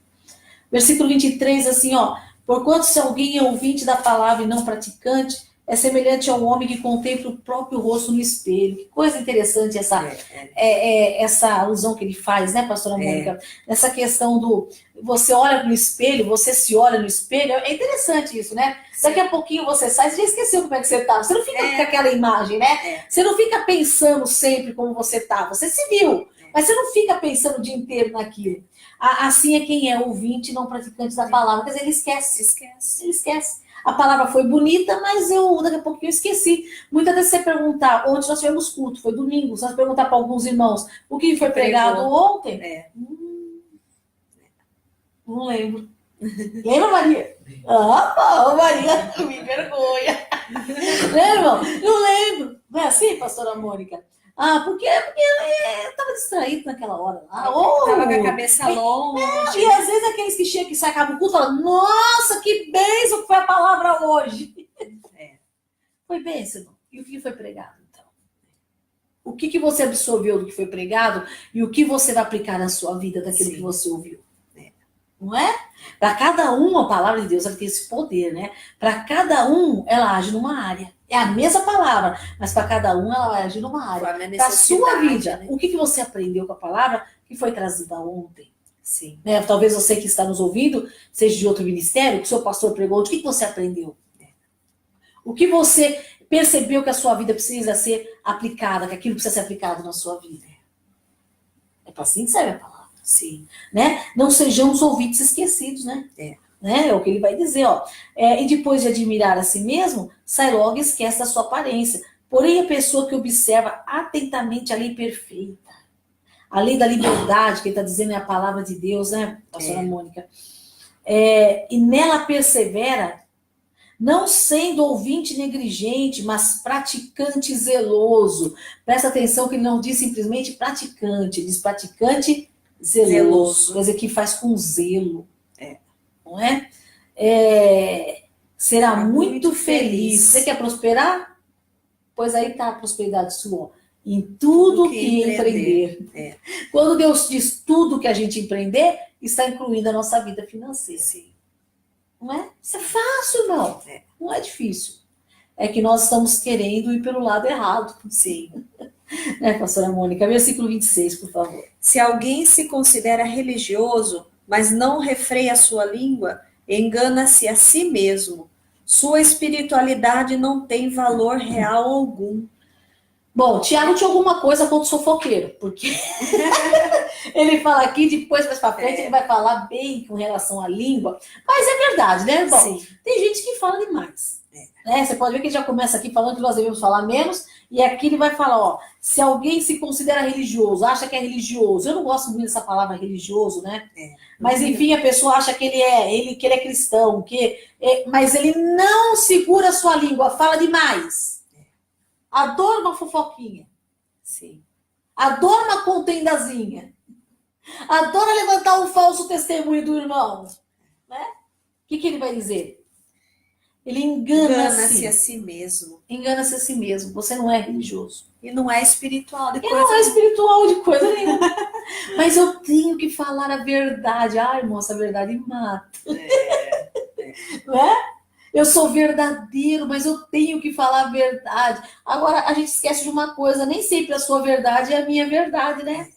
[SPEAKER 1] Versículo 23, assim, ó. Porquanto se alguém é ouvinte da palavra e não praticante, é semelhante ao homem que contempla o próprio rosto no espelho. Que coisa interessante essa alusão que ele faz, né, pastora Mônica? Essa questão do... Você olha no espelho, você se olha no espelho. É interessante isso, né? Sim. Daqui a pouquinho você sai, você já esqueceu como é que você tá. Você não fica com aquela imagem, né? Você não fica pensando sempre como você tá. Você se viu, mas você não fica pensando o dia inteiro naquilo. Assim é quem é ouvinte e não praticante da palavra. Quer dizer, ele esquece. Ele esquece. A palavra foi bonita, mas daqui a pouquinho eu esqueci. Muitas vezes você perguntar, onde nós tivemos culto, foi domingo, se nós perguntar para alguns irmãos, o que foi pregado ontem? Não lembro. Lembra, Maria? Maria, me vergonha. Lembra? Não lembro. Não é assim, pastora Mônica? Porque eu estava distraído naquela hora lá.
[SPEAKER 2] Estava com a cabeça longe.
[SPEAKER 1] E às vezes aqueles que chegam, que acabam o culto, falam, nossa, que bênção que foi a palavra hoje. Foi bênção. E o que foi pregado, então? O que você absorveu do que foi pregado e o que você vai aplicar na sua vida daquilo que você ouviu? Não é? Para cada um, a palavra de Deus ela tem esse poder, né? Para cada um, ela age numa área. É a mesma palavra, mas para cada um, ela vai agir numa área. Para a sua vida, né? O que você aprendeu com a palavra que foi trazida ontem?
[SPEAKER 2] Sim.
[SPEAKER 1] Né? Talvez você que está nos ouvindo seja de outro ministério, que o seu pastor pregou, o que você aprendeu? O que você percebeu que a sua vida precisa ser aplicada, que aquilo precisa ser aplicado na sua vida? É para assim que serve a palavra.
[SPEAKER 2] Sim.
[SPEAKER 1] Né? Não sejamos ouvintes esquecidos, né? Né? É o que ele vai dizer, ó. E depois de admirar a si mesmo, sai logo e esquece da sua aparência. Porém, a pessoa que observa atentamente a lei perfeita, a lei da liberdade, que ele está dizendo é a palavra de Deus, né, pastora Mônica? E nela persevera, não sendo ouvinte negligente, mas praticante zeloso. Presta atenção que ele não diz simplesmente praticante, ele diz praticante zeloso. Quer dizer, que faz com zelo. Não é? Será muito feliz. Você quer prosperar? Pois aí está a prosperidade sua. Em tudo que empreender. Quando Deus diz tudo que a gente empreender, está incluindo a nossa vida financeira.
[SPEAKER 2] Sim.
[SPEAKER 1] Não é? Isso é fácil, não. Não é difícil. É que nós estamos querendo ir pelo lado errado.
[SPEAKER 2] Sim.
[SPEAKER 1] Né, pastora Mônica? Versículo 26, por favor.
[SPEAKER 2] Se alguém se considera religioso, mas não refreia a sua língua, engana-se a si mesmo. Sua espiritualidade não tem valor real algum.
[SPEAKER 1] Bom, Tiago tinha alguma coisa contra o fofoqueiro, porque ele fala aqui, depois mais pra frente, ele vai falar bem com relação à língua, mas é verdade, né? Bom,
[SPEAKER 2] Sim.
[SPEAKER 1] Tem gente que fala demais. Né? Você pode ver que ele já começa aqui falando que nós devemos falar menos, e aqui ele vai falar, ó, se alguém se considera religioso, acha que é religioso, eu não gosto muito dessa palavra religioso, né? Mas enfim, a pessoa acha que ele é cristão, mas ele não segura a sua língua, fala demais. Adora uma fofoquinha.
[SPEAKER 2] Sim.
[SPEAKER 1] Adora uma contendazinha. Adora levantar um falso testemunho do irmão. Né? O que ele vai dizer? Ele engana-se
[SPEAKER 2] a si mesmo.
[SPEAKER 1] Engana-se a si mesmo. Você não é religioso.
[SPEAKER 2] E não é espiritual de coisa.
[SPEAKER 1] Não é espiritual de coisa nenhuma. Mas eu tenho que falar a verdade. Ai, moça, a verdade mata. Não é? Eu sou verdadeiro, mas eu tenho que falar a verdade. Agora, a gente esquece de uma coisa, nem sempre a sua verdade é a minha verdade, né?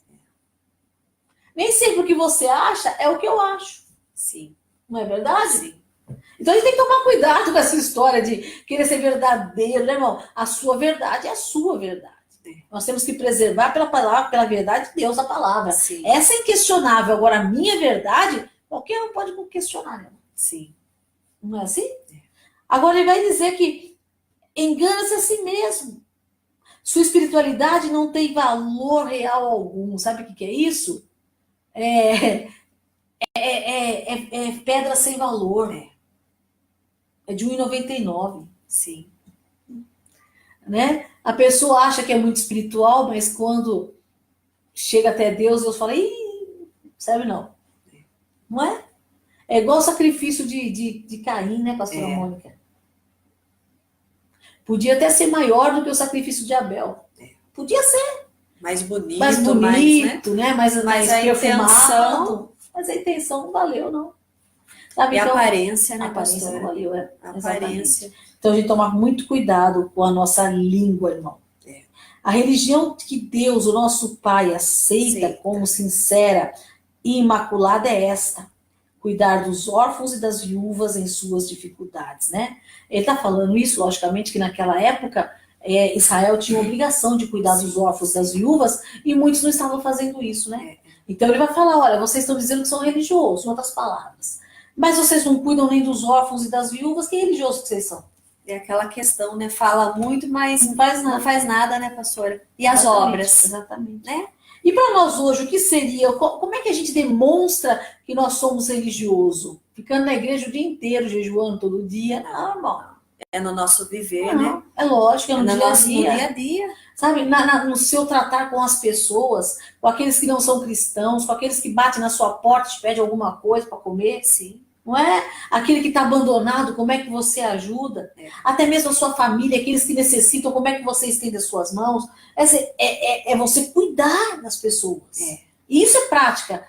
[SPEAKER 1] Nem sempre o que você acha é o que eu acho.
[SPEAKER 2] Sim.
[SPEAKER 1] Não é verdade?
[SPEAKER 2] Sim.
[SPEAKER 1] Então a gente tem que tomar cuidado com essa história de querer ser verdadeiro, né, irmão? A sua verdade é a sua verdade. Nós temos que preservar pela palavra, pela verdade de Deus, a palavra.
[SPEAKER 2] Sim.
[SPEAKER 1] Essa é inquestionável. Agora, a minha verdade, qualquer um pode questionar, né?
[SPEAKER 2] Sim.
[SPEAKER 1] Não é assim? Agora ele vai dizer que engana-se a si mesmo. Sua espiritualidade não tem valor real algum. Sabe o que é isso? É pedra sem valor. É de R$1,99.
[SPEAKER 2] Sim.
[SPEAKER 1] Né? A pessoa acha que é muito espiritual, mas quando chega até Deus, Deus fala, ih, serve não. Não é? É igual o sacrifício de Caim, né, pastora Mônica? Podia até ser maior do que o sacrifício de Abel. Podia ser.
[SPEAKER 2] Mais bonito,
[SPEAKER 1] né? Mais
[SPEAKER 2] a intenção...
[SPEAKER 1] Mas a intenção não valeu, não. Sabe,
[SPEAKER 2] e
[SPEAKER 1] então,
[SPEAKER 2] a aparência, né,
[SPEAKER 1] a aparência
[SPEAKER 2] pastora?
[SPEAKER 1] não valeu,
[SPEAKER 2] a aparência.
[SPEAKER 1] Então a gente toma muito cuidado com a nossa língua, irmão. A religião que Deus, o nosso Pai, aceita como sincera e imaculada é esta. Cuidar dos órfãos e das viúvas em suas dificuldades, né? Ele está falando isso, logicamente, que naquela época Israel tinha obrigação de cuidar dos órfãos e das viúvas e muitos não estavam fazendo isso, né? Então ele vai falar, olha, vocês estão dizendo que são religiosos, em outras palavras. Mas vocês não cuidam nem dos órfãos e das viúvas, que religiosos que vocês são?
[SPEAKER 2] É aquela questão, né? Fala muito, mas
[SPEAKER 1] não faz nada,
[SPEAKER 2] né, pastora? E as obras?
[SPEAKER 1] Exatamente.
[SPEAKER 2] Né?
[SPEAKER 1] E para nós hoje, o que seria? Como é que a gente demonstra que nós somos religiosos? Ficando na igreja o dia inteiro, jejuando todo dia? Não, irmão.
[SPEAKER 2] É no nosso viver, né?
[SPEAKER 1] É lógico, é no dia
[SPEAKER 2] a dia.
[SPEAKER 1] Sabe, no seu tratar com as pessoas, com aqueles que não são cristãos, com aqueles que batem na sua porta e te pedem alguma coisa para comer.
[SPEAKER 2] Sim.
[SPEAKER 1] Não é? Aquele que está abandonado, como é que você ajuda? Até mesmo a sua família, aqueles que necessitam, como é que você estende as suas mãos? É você cuidar das pessoas. Isso é prática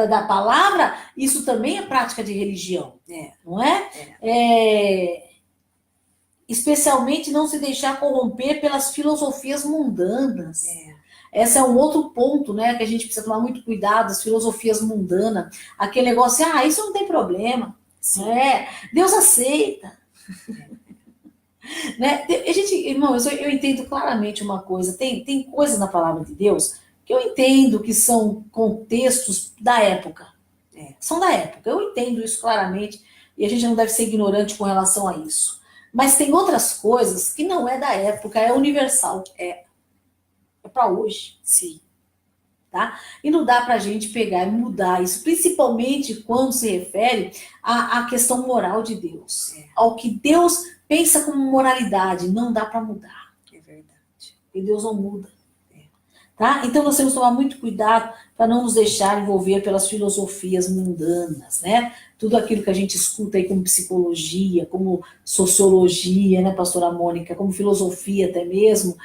[SPEAKER 1] da palavra, isso também é prática de religião. Não é? Especialmente não se deixar corromper pelas filosofias mundanas. Esse é um outro ponto, né, que a gente precisa tomar muito cuidado, as filosofias mundanas. Aquele negócio, isso não tem problema. Deus aceita. Né? Irmão, eu entendo claramente uma coisa. Tem coisas na palavra de Deus que eu entendo que são contextos da época. São da época. Eu entendo isso claramente e a gente não deve ser ignorante com relação a isso. Mas tem outras coisas que não é da época, é universal. É para hoje.
[SPEAKER 2] Sim.
[SPEAKER 1] Tá? E não dá para a gente pegar e mudar isso, principalmente quando se refere à questão moral de Deus. Ao que Deus pensa como moralidade, não dá para mudar.
[SPEAKER 2] É verdade.
[SPEAKER 1] E Deus não muda. Tá? Então nós temos que tomar muito cuidado para não nos deixar envolver pelas filosofias mundanas, né? Tudo aquilo que a gente escuta aí como psicologia, como sociologia, né, pastora Mônica, como filosofia até mesmo,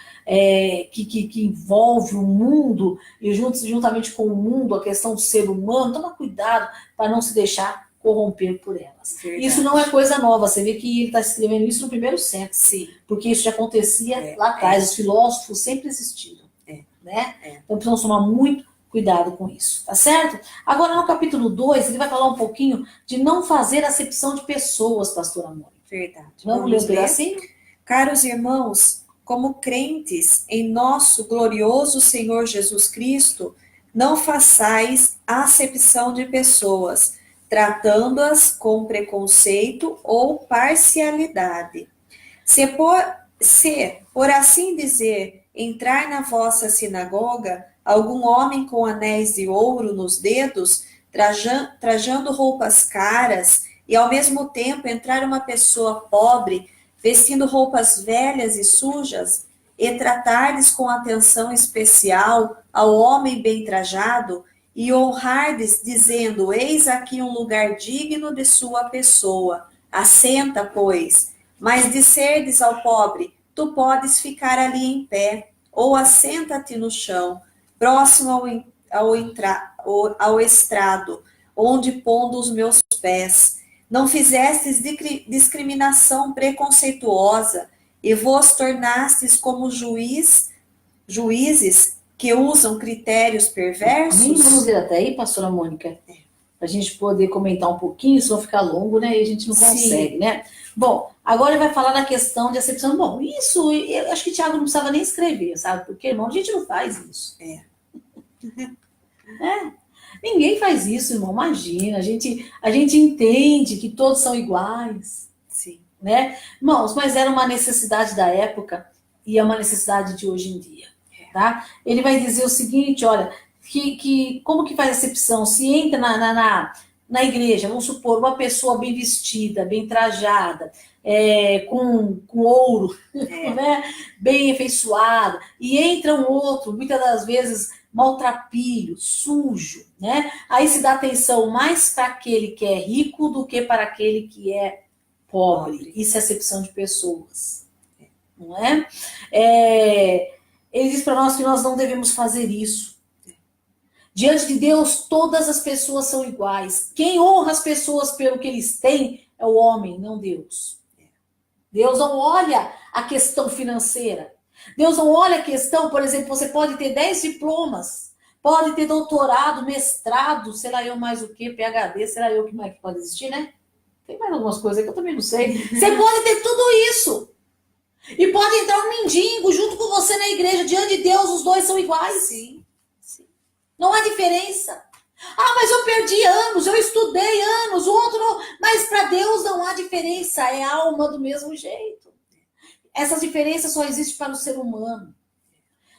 [SPEAKER 1] que envolve o mundo, e juntamente com o mundo, a questão do ser humano, toma cuidado para não se deixar corromper por elas.
[SPEAKER 2] Verdade.
[SPEAKER 1] Isso não é coisa nova, você vê que ele está escrevendo isso no primeiro século,
[SPEAKER 2] Sim.
[SPEAKER 1] porque isso já acontecia lá atrás, os filósofos sempre existiram. Né? Então precisamos tomar muito cuidado com isso, tá certo? Agora no capítulo 2, ele vai falar um pouquinho de não fazer acepção de pessoas, pastora Mônica.
[SPEAKER 2] Verdade.
[SPEAKER 1] Vamos ler um pedacinho?
[SPEAKER 2] Caros irmãos, como crentes em nosso glorioso Senhor Jesus Cristo, não façais acepção de pessoas, tratando-as com preconceito ou parcialidade. Se por assim dizer, entrar na vossa sinagoga algum homem com anéis de ouro nos dedos, trajando roupas caras, e ao mesmo tempo entrar uma pessoa pobre, vestindo roupas velhas e sujas, e tratardes com atenção especial ao homem bem trajado, e honrardes, dizendo, eis aqui um lugar digno de sua pessoa, assenta, pois, mas disserdes ao pobre, tu podes ficar ali em pé, ou assenta-te no chão, próximo ao estrado, onde pondo os meus pés. Não fizestes discriminação preconceituosa, e vos tornastes como juízes que usam critérios perversos?
[SPEAKER 1] Vamos ver até aí, pastora Mônica? Para a gente poder comentar um pouquinho, isso vai ficar longo, né? E a gente não consegue, né? Bom, agora ele vai falar da questão de acepção. Bom, isso, eu acho que o Tiago não precisava nem escrever, sabe? Porque, irmão, a gente não faz isso. Ninguém faz isso, irmão, imagina. A gente entende que todos são iguais.
[SPEAKER 2] Sim.
[SPEAKER 1] Né? Irmãos, mas era uma necessidade da época e é uma necessidade de hoje em dia. Tá? Ele vai dizer o seguinte, olha, como que faz acepção? Se entra na igreja, vamos supor, uma pessoa bem vestida, bem trajada, com ouro, né? Bem afeiçoada, e entra um outro, muitas das vezes maltrapilho, sujo, né? Aí se dá atenção mais para aquele que é rico do que para aquele que é pobre. Isso é acepção de pessoas, não é? Ele diz para nós que nós não devemos fazer isso. Diante de Deus, todas as pessoas são iguais. Quem honra as pessoas pelo que eles têm é o homem, não Deus. Deus não olha a questão financeira. Deus não olha a questão, por exemplo, você pode ter 10 diplomas, pode ter doutorado, mestrado, sei lá eu mais o que, PhD, sei lá eu o que mais pode existir, né? Tem mais algumas coisas que eu também não sei. Você pode ter tudo isso. E pode entrar um mendigo junto com você na igreja. Diante de Deus, os dois são iguais.
[SPEAKER 2] Sim.
[SPEAKER 1] Não há diferença. Ah, mas eu perdi anos, eu estudei anos, o outro não. Mas para Deus não há diferença. É alma do mesmo jeito. Essas diferenças só existem para o ser humano.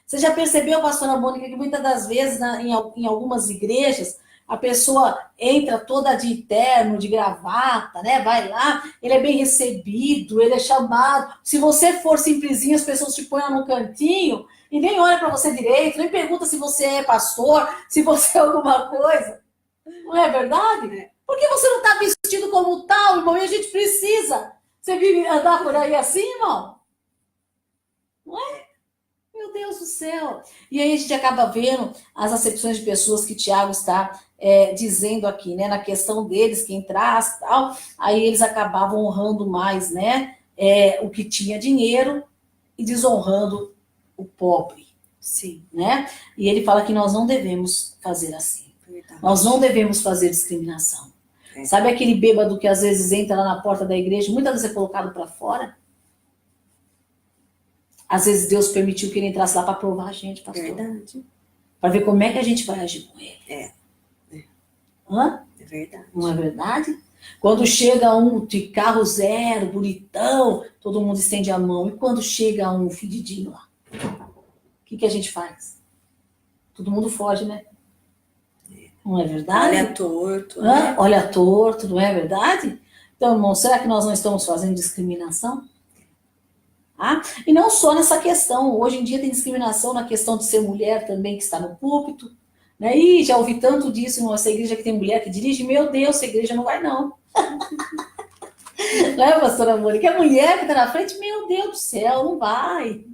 [SPEAKER 1] Você já percebeu, pastora Mônica, que muitas das vezes em algumas igrejas a pessoa entra toda de terno, de gravata, né? Vai lá, ele é bem recebido, ele é chamado. Se você for simplesinho, as pessoas te põem no cantinho e nem olham para você direito, nem pergunta se você é pastor, se você é alguma coisa. Não é verdade? Por que você não está vestido como tal, irmão? E a gente precisa. Você vive andar por aí assim, irmão? Não é? Meu Deus do céu. E aí a gente acaba vendo as acepções de pessoas que Tiago está dizendo aqui, né? Na questão deles, quem traz tal, aí eles acabavam honrando mais, né? O que tinha dinheiro e desonrando o pobre.
[SPEAKER 2] Sim.
[SPEAKER 1] Né? E ele fala que nós não devemos fazer assim.
[SPEAKER 2] Verdade.
[SPEAKER 1] Nós não devemos fazer discriminação. Sabe aquele bêbado que às vezes entra lá na porta da igreja, muitas vezes é colocado para fora? Às vezes Deus permitiu que ele entrasse lá para provar a gente, pastor.
[SPEAKER 2] Verdade.
[SPEAKER 1] Para ver como é que a gente vai agir com ele. Hã?
[SPEAKER 2] É verdade.
[SPEAKER 1] Não é verdade? Quando chega um de carro zero, bonitão, todo mundo estende a mão. E quando chega um fedidinho lá? O que a gente faz? todo mundo foge, né? Não é verdade?
[SPEAKER 2] Olha torto, né?
[SPEAKER 1] Olha torto, não é verdade? Então, irmão, será que nós não estamos fazendo discriminação? Ah, e não só nessa questão, hoje em dia tem discriminação na questão de ser mulher também, que está no púlpito, né? E já ouvi tanto disso, nossa igreja que tem mulher que dirige, meu Deus, essa igreja não vai não. Não é, pastora Mônica? A mulher que está na frente, meu Deus do céu, não vai.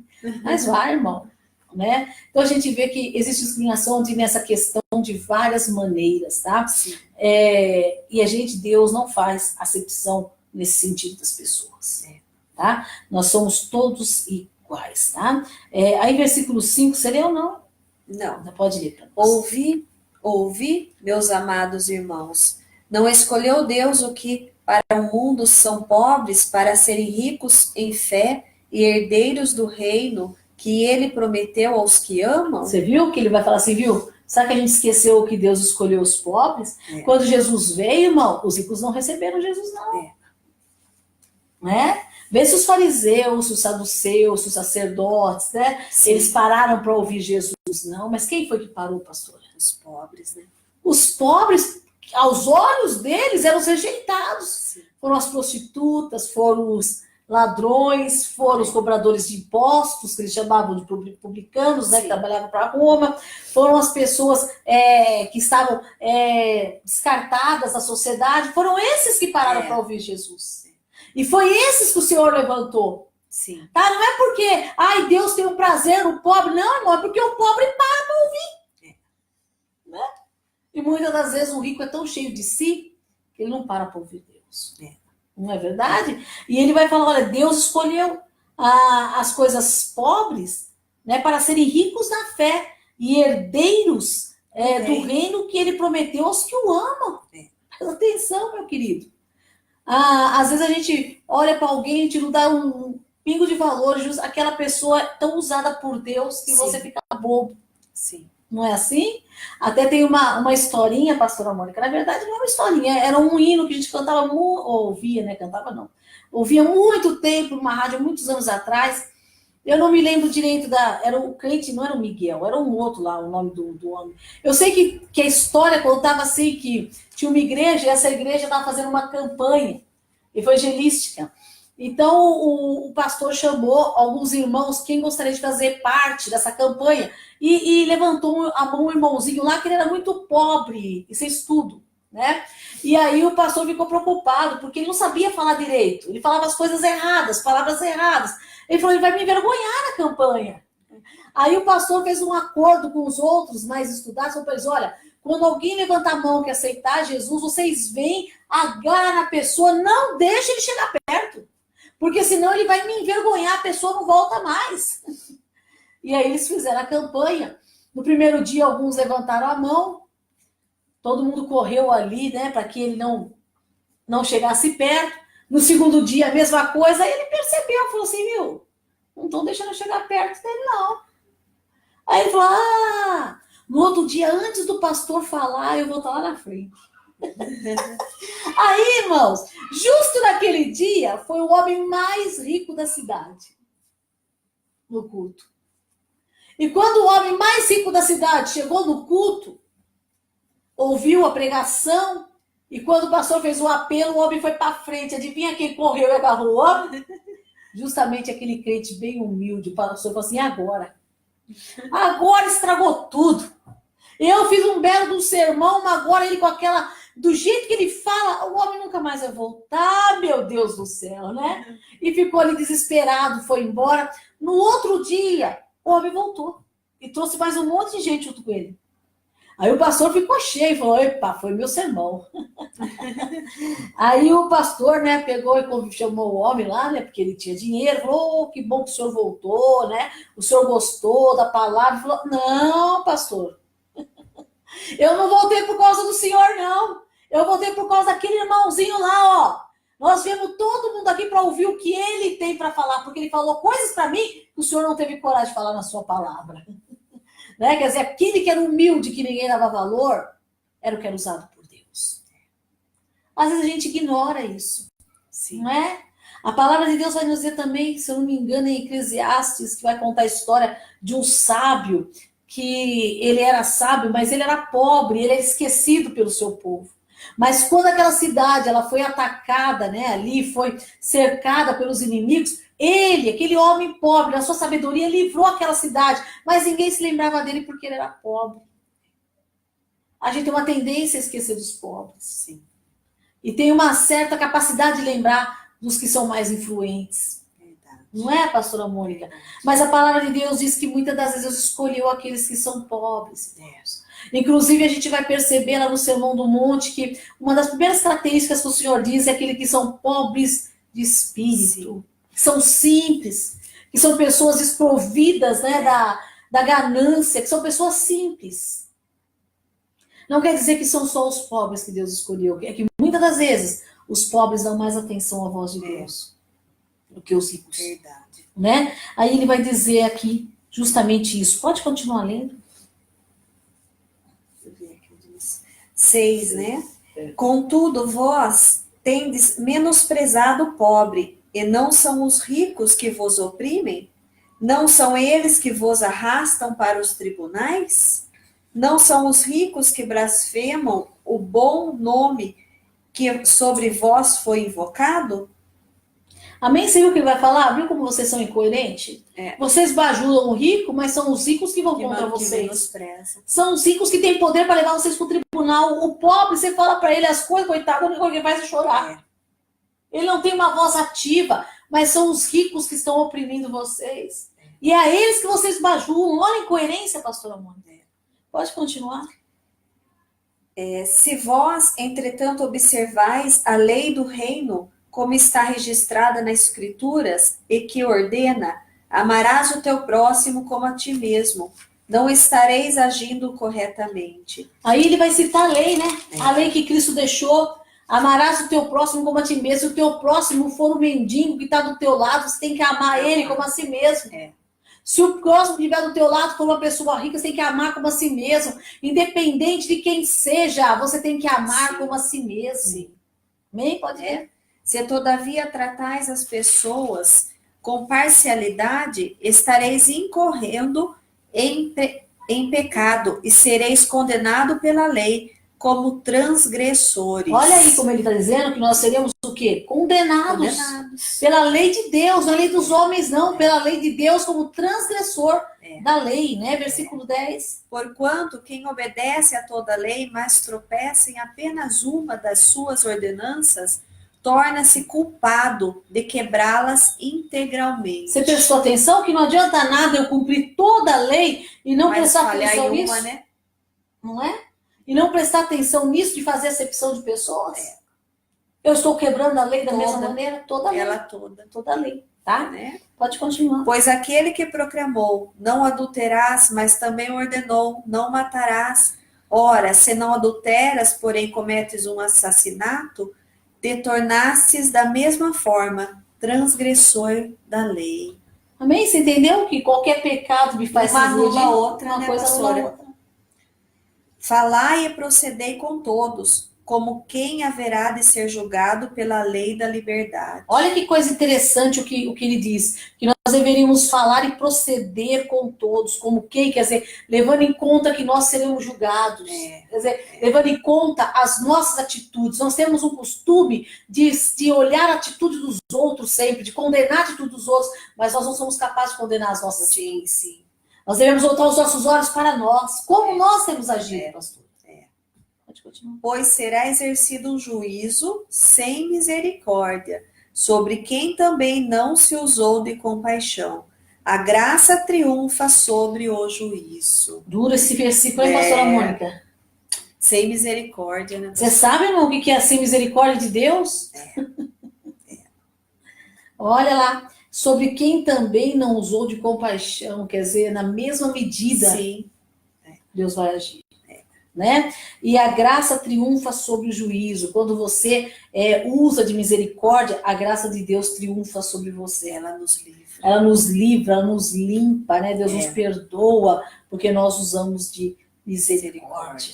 [SPEAKER 1] Mas vai, irmão. Né? Então a gente vê que existe discriminação nessa questão de várias maneiras, tá? E a gente, Deus, não faz acepção nesse sentido das pessoas. Tá? Nós somos todos iguais, tá? Aí versículo 5, você leu ou não?
[SPEAKER 2] Não.
[SPEAKER 1] Pode ler para nós.
[SPEAKER 2] Ouvi, meus amados irmãos, não escolheu Deus o que para o mundo são pobres para serem ricos em fé e herdeiros do reino que ele prometeu aos que amam?
[SPEAKER 1] Você viu que ele vai falar assim, viu? Sabe que a gente esqueceu que Deus escolheu os pobres? Quando Jesus veio, irmão, os ricos não receberam Jesus, não. Né? Vê se os fariseus, se os saduceus, se os sacerdotes, né? Eles pararam para ouvir Jesus, não. Mas quem foi que parou, pastora?
[SPEAKER 2] Os pobres, né?
[SPEAKER 1] Os pobres, aos olhos deles, eram os rejeitados.
[SPEAKER 2] Sim.
[SPEAKER 1] Foram as prostitutas, foram os ladrões, foram os cobradores de impostos, que eles chamavam de publicanos, né, que trabalhavam para Roma, foram as pessoas que estavam descartadas da sociedade, foram esses que pararam para ouvir Jesus. E foi esses que o Senhor levantou.
[SPEAKER 2] Sim.
[SPEAKER 1] Tá? Não é porque, ai, Deus tem um prazer no pobre, não, irmão, é porque o pobre para para ouvir. Né? E muitas das vezes o rico é tão cheio de si que ele não para ouvir Deus. Não é verdade? E ele vai falar, olha, Deus escolheu as coisas pobres, né, para serem ricos na fé e herdeiros do reino que ele prometeu aos que o amam. Presta atenção, meu querido. Às vezes a gente olha para alguém, a gente não dá um pingo de valor, aquela pessoa é tão usada por Deus que você fica bobo.
[SPEAKER 2] Sim.
[SPEAKER 1] Não é assim? Até tem uma historinha, pastora Mônica, na verdade não é uma historinha, era um hino que a gente cantava, ouvia, né? Cantava não. Ouvia muito tempo numa rádio, muitos anos atrás. Eu não me lembro direito era o crente, não era o Miguel, era um outro lá, o nome do homem. Eu sei que a história contava assim, que tinha uma igreja, e essa igreja estava fazendo uma campanha evangelística. Então, o pastor chamou alguns irmãos, quem gostaria de fazer parte dessa campanha, e levantou a mão um irmãozinho lá, que ele era muito pobre e sem estudo, né? E aí o pastor ficou preocupado, porque ele não sabia falar direito. Ele falava as coisas erradas, palavras erradas. Ele falou, ele vai me envergonhar na campanha. Aí o pastor fez um acordo com os outros mais estudados, falou para eles, olha, quando alguém levantar a mão que aceitar Jesus, vocês vêm, agarram na pessoa, não deixe ele chegar perto. Porque senão ele vai me envergonhar, a pessoa não volta mais. E aí eles fizeram a campanha. No primeiro dia, alguns levantaram a mão, todo mundo correu ali, né, para que ele não chegasse perto. No segundo dia, a mesma coisa, aí ele percebeu, falou assim, viu, não estão deixando eu chegar perto dele, não. Aí ele falou, no outro dia, antes do pastor falar, eu vou estar lá na frente. Aí, irmãos, justo naquele dia, foi o homem mais rico da cidade, no culto. E quando o homem mais rico da cidade chegou no culto, ouviu a pregação, e quando o pastor fez o apelo, o homem foi para frente. Adivinha quem correu e agarrou o homem? Justamente aquele crente bem humilde. O pastor falou assim, agora estragou tudo. Eu fiz um belo do sermão, mas agora ele com aquela... Do jeito que ele fala, o homem nunca mais vai voltar, meu Deus do céu, né? E ficou ali desesperado, foi embora. No outro dia, o homem voltou. E trouxe mais um monte de gente junto com ele. Aí o pastor ficou cheio, falou, epa, foi meu sermão. Aí o pastor, né, pegou e chamou o homem lá, né, porque ele tinha dinheiro, falou, que bom que o senhor voltou, né, o senhor gostou da palavra, falou, não, pastor, eu não voltei por causa do senhor, não, eu voltei por causa daquele irmãozinho lá, ó, nós viemos todo mundo aqui para ouvir o que ele tem para falar, porque ele falou coisas para mim que o senhor não teve coragem de falar na sua palavra. Né? Quer dizer, aquele que era humilde, que ninguém dava valor, era o que era usado por Deus. Às vezes a gente ignora isso. Sim. Não é? A palavra de Deus vai nos dizer também, se eu não me engano, em Eclesiastes, que vai contar a história de um sábio que ele era sábio, mas ele era pobre, ele era esquecido pelo seu povo. Mas quando aquela cidade ela foi atacada, né, ali foi cercada pelos inimigos, ele, aquele homem pobre, na sua sabedoria, livrou aquela cidade, mas ninguém se lembrava dele porque ele era pobre. A gente tem uma tendência a esquecer dos pobres.
[SPEAKER 2] Sim.
[SPEAKER 1] E tem uma certa capacidade de lembrar dos que são mais influentes.
[SPEAKER 2] Verdade.
[SPEAKER 1] Não é, pastora Mônica? Mas a palavra de Deus diz que muitas das vezes Deus escolheu aqueles que são pobres. Inclusive, a gente vai perceber lá no Sermão do Monte que uma das primeiras características que o Senhor diz é aquele que são pobres de espírito, que são simples, que são pessoas desprovidas, né, da ganância, que são pessoas simples. Não quer dizer que são só os pobres que Deus escolheu, é que muitas das vezes os pobres dão mais atenção à voz de Deus do que os ricos.
[SPEAKER 2] Verdade.
[SPEAKER 1] Né? Aí ele vai dizer aqui justamente isso. Pode continuar lendo?
[SPEAKER 2] Deixa eu ver aqui, diz 6, né? Contudo, vós tendes menosprezado o pobre, e não são os ricos que vos oprimem? Não são eles que vos arrastam para os tribunais? Não são os ricos que blasfemam o bom nome que sobre vós foi invocado?
[SPEAKER 1] Amém? Você viu o que ele vai falar? Viu como vocês são incoerentes?
[SPEAKER 2] É.
[SPEAKER 1] Vocês bajulam o rico, mas são os ricos que vão
[SPEAKER 2] Que
[SPEAKER 1] contra
[SPEAKER 2] mal- que
[SPEAKER 1] vocês.
[SPEAKER 2] menospreza.
[SPEAKER 1] São os ricos que têm poder para levar vocês para o tribunal. O pobre, você fala para ele as coisas, coitado, a única coisa que ele faz é chorar. Ele não tem uma voz ativa, mas são os ricos que estão oprimindo vocês. E é a eles que vocês bajulam. Olha a incoerência, pastora Mônica. Pode continuar.
[SPEAKER 2] Se vós, entretanto, observais a lei do reino, como está registrada nas Escrituras, e que ordena, amarás o teu próximo como a ti mesmo, não estareis agindo corretamente.
[SPEAKER 1] Aí ele vai citar a lei, né? A lei que Cristo deixou. Amarás o teu próximo como a ti mesmo. Se o teu próximo for o mendigo que está do teu lado, você tem que amar ele como a si mesmo. Se o próximo que estiver do teu lado for uma pessoa rica, você tem que amar como a si mesmo. Independente de quem seja, você tem que amar como a si mesmo. Amém? Pode ver.
[SPEAKER 2] Se todavia tratais as pessoas com parcialidade, estareis incorrendo em pecado e sereis condenado pela lei como transgressores.
[SPEAKER 1] Olha aí como ele está dizendo que nós seremos o quê? Condenados. Pela lei de Deus, não é lei dos homens não, pela lei de Deus como transgressor da lei, né? Versículo 10.
[SPEAKER 2] Porquanto quem obedece a toda a lei, mas tropeça em apenas uma das suas ordenanças, torna-se culpado de quebrá-las integralmente.
[SPEAKER 1] Você prestou atenção que não adianta nada eu cumprir toda a lei e não
[SPEAKER 2] Mas
[SPEAKER 1] prestar
[SPEAKER 2] falhar
[SPEAKER 1] atenção
[SPEAKER 2] em
[SPEAKER 1] nisso?
[SPEAKER 2] uma, né?
[SPEAKER 1] Não é? E não prestar atenção nisso de fazer acepção de pessoas? Eu estou quebrando a lei da mesma maneira? Toda a lei.
[SPEAKER 2] Ela toda.
[SPEAKER 1] Toda a lei, tá?
[SPEAKER 2] Né?
[SPEAKER 1] Pode continuar.
[SPEAKER 2] Pois aquele que proclamou, não adulterás, mas também ordenou, não matarás. Ora, se não adulteras, porém cometes um assassinato, te tornastes da mesma forma transgressor da lei.
[SPEAKER 1] Amém? Você entendeu que qualquer pecado me faz
[SPEAKER 2] Uma anula
[SPEAKER 1] transgredir?
[SPEAKER 2] outra,
[SPEAKER 1] uma
[SPEAKER 2] né,
[SPEAKER 1] coisa
[SPEAKER 2] pastora?
[SPEAKER 1] anula a outra.
[SPEAKER 2] Falai e procedei com todos, como quem haverá de ser julgado pela lei da liberdade.
[SPEAKER 1] Olha que coisa interessante o que ele diz, que nós deveríamos falar e proceder com todos, como quem, quer dizer, levando em conta que nós seremos julgados, quer dizer, levando em conta as nossas atitudes. Nós temos um costume de olhar a atitude dos outros sempre, de condenar a atitude dos outros, mas nós não somos capazes de condenar as nossas atitudes.
[SPEAKER 2] Sim.
[SPEAKER 1] Nós devemos voltar os nossos olhos para nós, como nós temos agido, pastor. Pode continuar.
[SPEAKER 2] Pois será exercido um juízo sem misericórdia, sobre quem também não se usou de compaixão. A graça triunfa sobre o juízo.
[SPEAKER 1] Duro esse versículo, hein, pastora Mônica?
[SPEAKER 2] Sem misericórdia, né?
[SPEAKER 1] Você sabe, irmão, o que é sem misericórdia de Deus? Olha lá, sobre quem também não usou de compaixão, quer dizer, na mesma medida,
[SPEAKER 2] Sim.
[SPEAKER 1] Deus vai agir. Né? E a graça triunfa sobre o juízo. Quando você usa de misericórdia, a graça de Deus triunfa sobre você.
[SPEAKER 2] Ela nos livra.
[SPEAKER 1] Ela nos livra, ela nos limpa, né? Deus nos perdoa, porque nós usamos de misericórdia.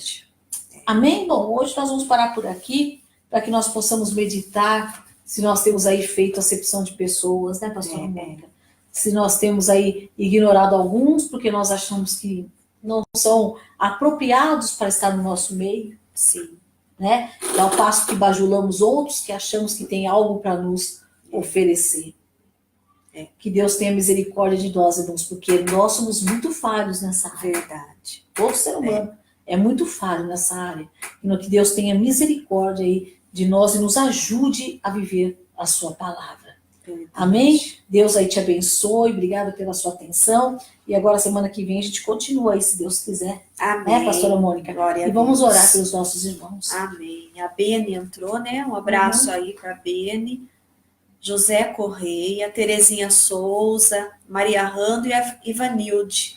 [SPEAKER 1] Amém? Bom, hoje nós vamos parar por aqui, para que nós possamos meditar se nós temos aí feito acepção de pessoas, né, pastora Mônica? Se nós temos aí ignorado alguns, porque nós achamos que não são apropriados para estar no nosso meio,
[SPEAKER 2] Sim.
[SPEAKER 1] né? É ao passo que bajulamos outros que achamos que tem algo para nos oferecer. Que Deus tenha misericórdia de nós, irmãos, porque nós somos muito falhos nessa área.
[SPEAKER 2] Verdade.
[SPEAKER 1] Todo ser humano é muito falho nessa área. E que Deus tenha misericórdia aí de nós e nos ajude a viver a sua palavra.
[SPEAKER 2] Verdade.
[SPEAKER 1] Amém? Deus aí te abençoe, obrigada pela sua atenção. E agora, semana que vem, a gente continua aí, se Deus quiser.
[SPEAKER 2] Amém.
[SPEAKER 1] Né, pastora Mônica?
[SPEAKER 2] Glória
[SPEAKER 1] e vamos
[SPEAKER 2] a Deus.
[SPEAKER 1] orar pelos nossos irmãos.
[SPEAKER 2] Amém. A Bene entrou, né? Um abraço aí para a Bene. José Correia, Terezinha Souza, Maria Rando e a Ivanilde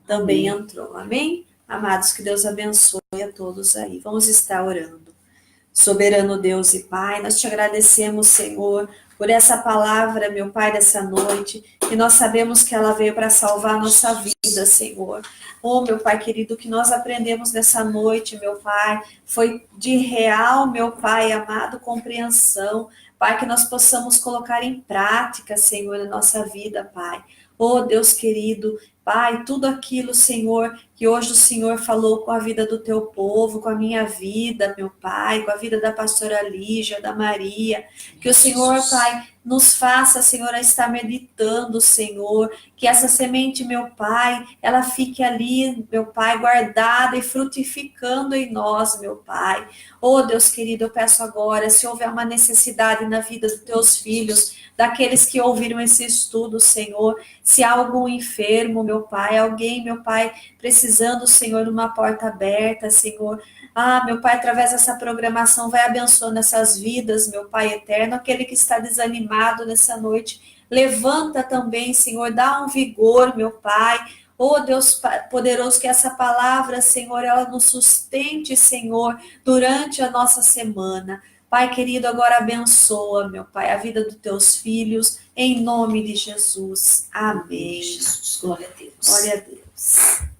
[SPEAKER 2] também entrou. Amém? Amados, que Deus abençoe a todos aí. Vamos estar orando. Soberano Deus e Pai, nós te agradecemos, Senhor, por essa palavra, meu Pai, dessa noite, que nós sabemos que ela veio para salvar a nossa vida, Senhor. Oh, meu Pai querido, que nós aprendemos nessa noite, meu Pai, foi de real, meu Pai amado, compreensão, Pai, que nós possamos colocar em prática, Senhor, na nossa vida, Pai. Oh, Deus querido, Pai, tudo aquilo, Senhor, que hoje o Senhor falou com a vida do teu povo, com a minha vida, meu Pai, com a vida da pastora Lígia, da Maria, que o Senhor, Pai, nos faça, Senhor, a estar meditando, Senhor, que essa semente, meu Pai, ela fique ali, meu Pai, guardada e frutificando em nós, meu Pai. Oh, Deus querido, eu peço agora, se houver uma necessidade na vida dos teus filhos, daqueles que ouviram esse estudo, Senhor, se há algum enfermo, meu Pai, alguém, meu Pai, precisando, Senhor, de uma porta aberta, Senhor. Ah, meu Pai, através dessa programação, vai abençoando essas vidas, meu Pai eterno, aquele que está desanimado nessa noite, levanta também, Senhor, dá um vigor, meu Pai. Oh, Deus poderoso, que essa palavra, Senhor, ela nos sustente, Senhor, durante a nossa semana. Pai querido, agora abençoa, meu Pai, a vida dos teus filhos, em nome de Jesus. Amém.
[SPEAKER 1] Jesus, glória a Deus.
[SPEAKER 2] Glória a Deus.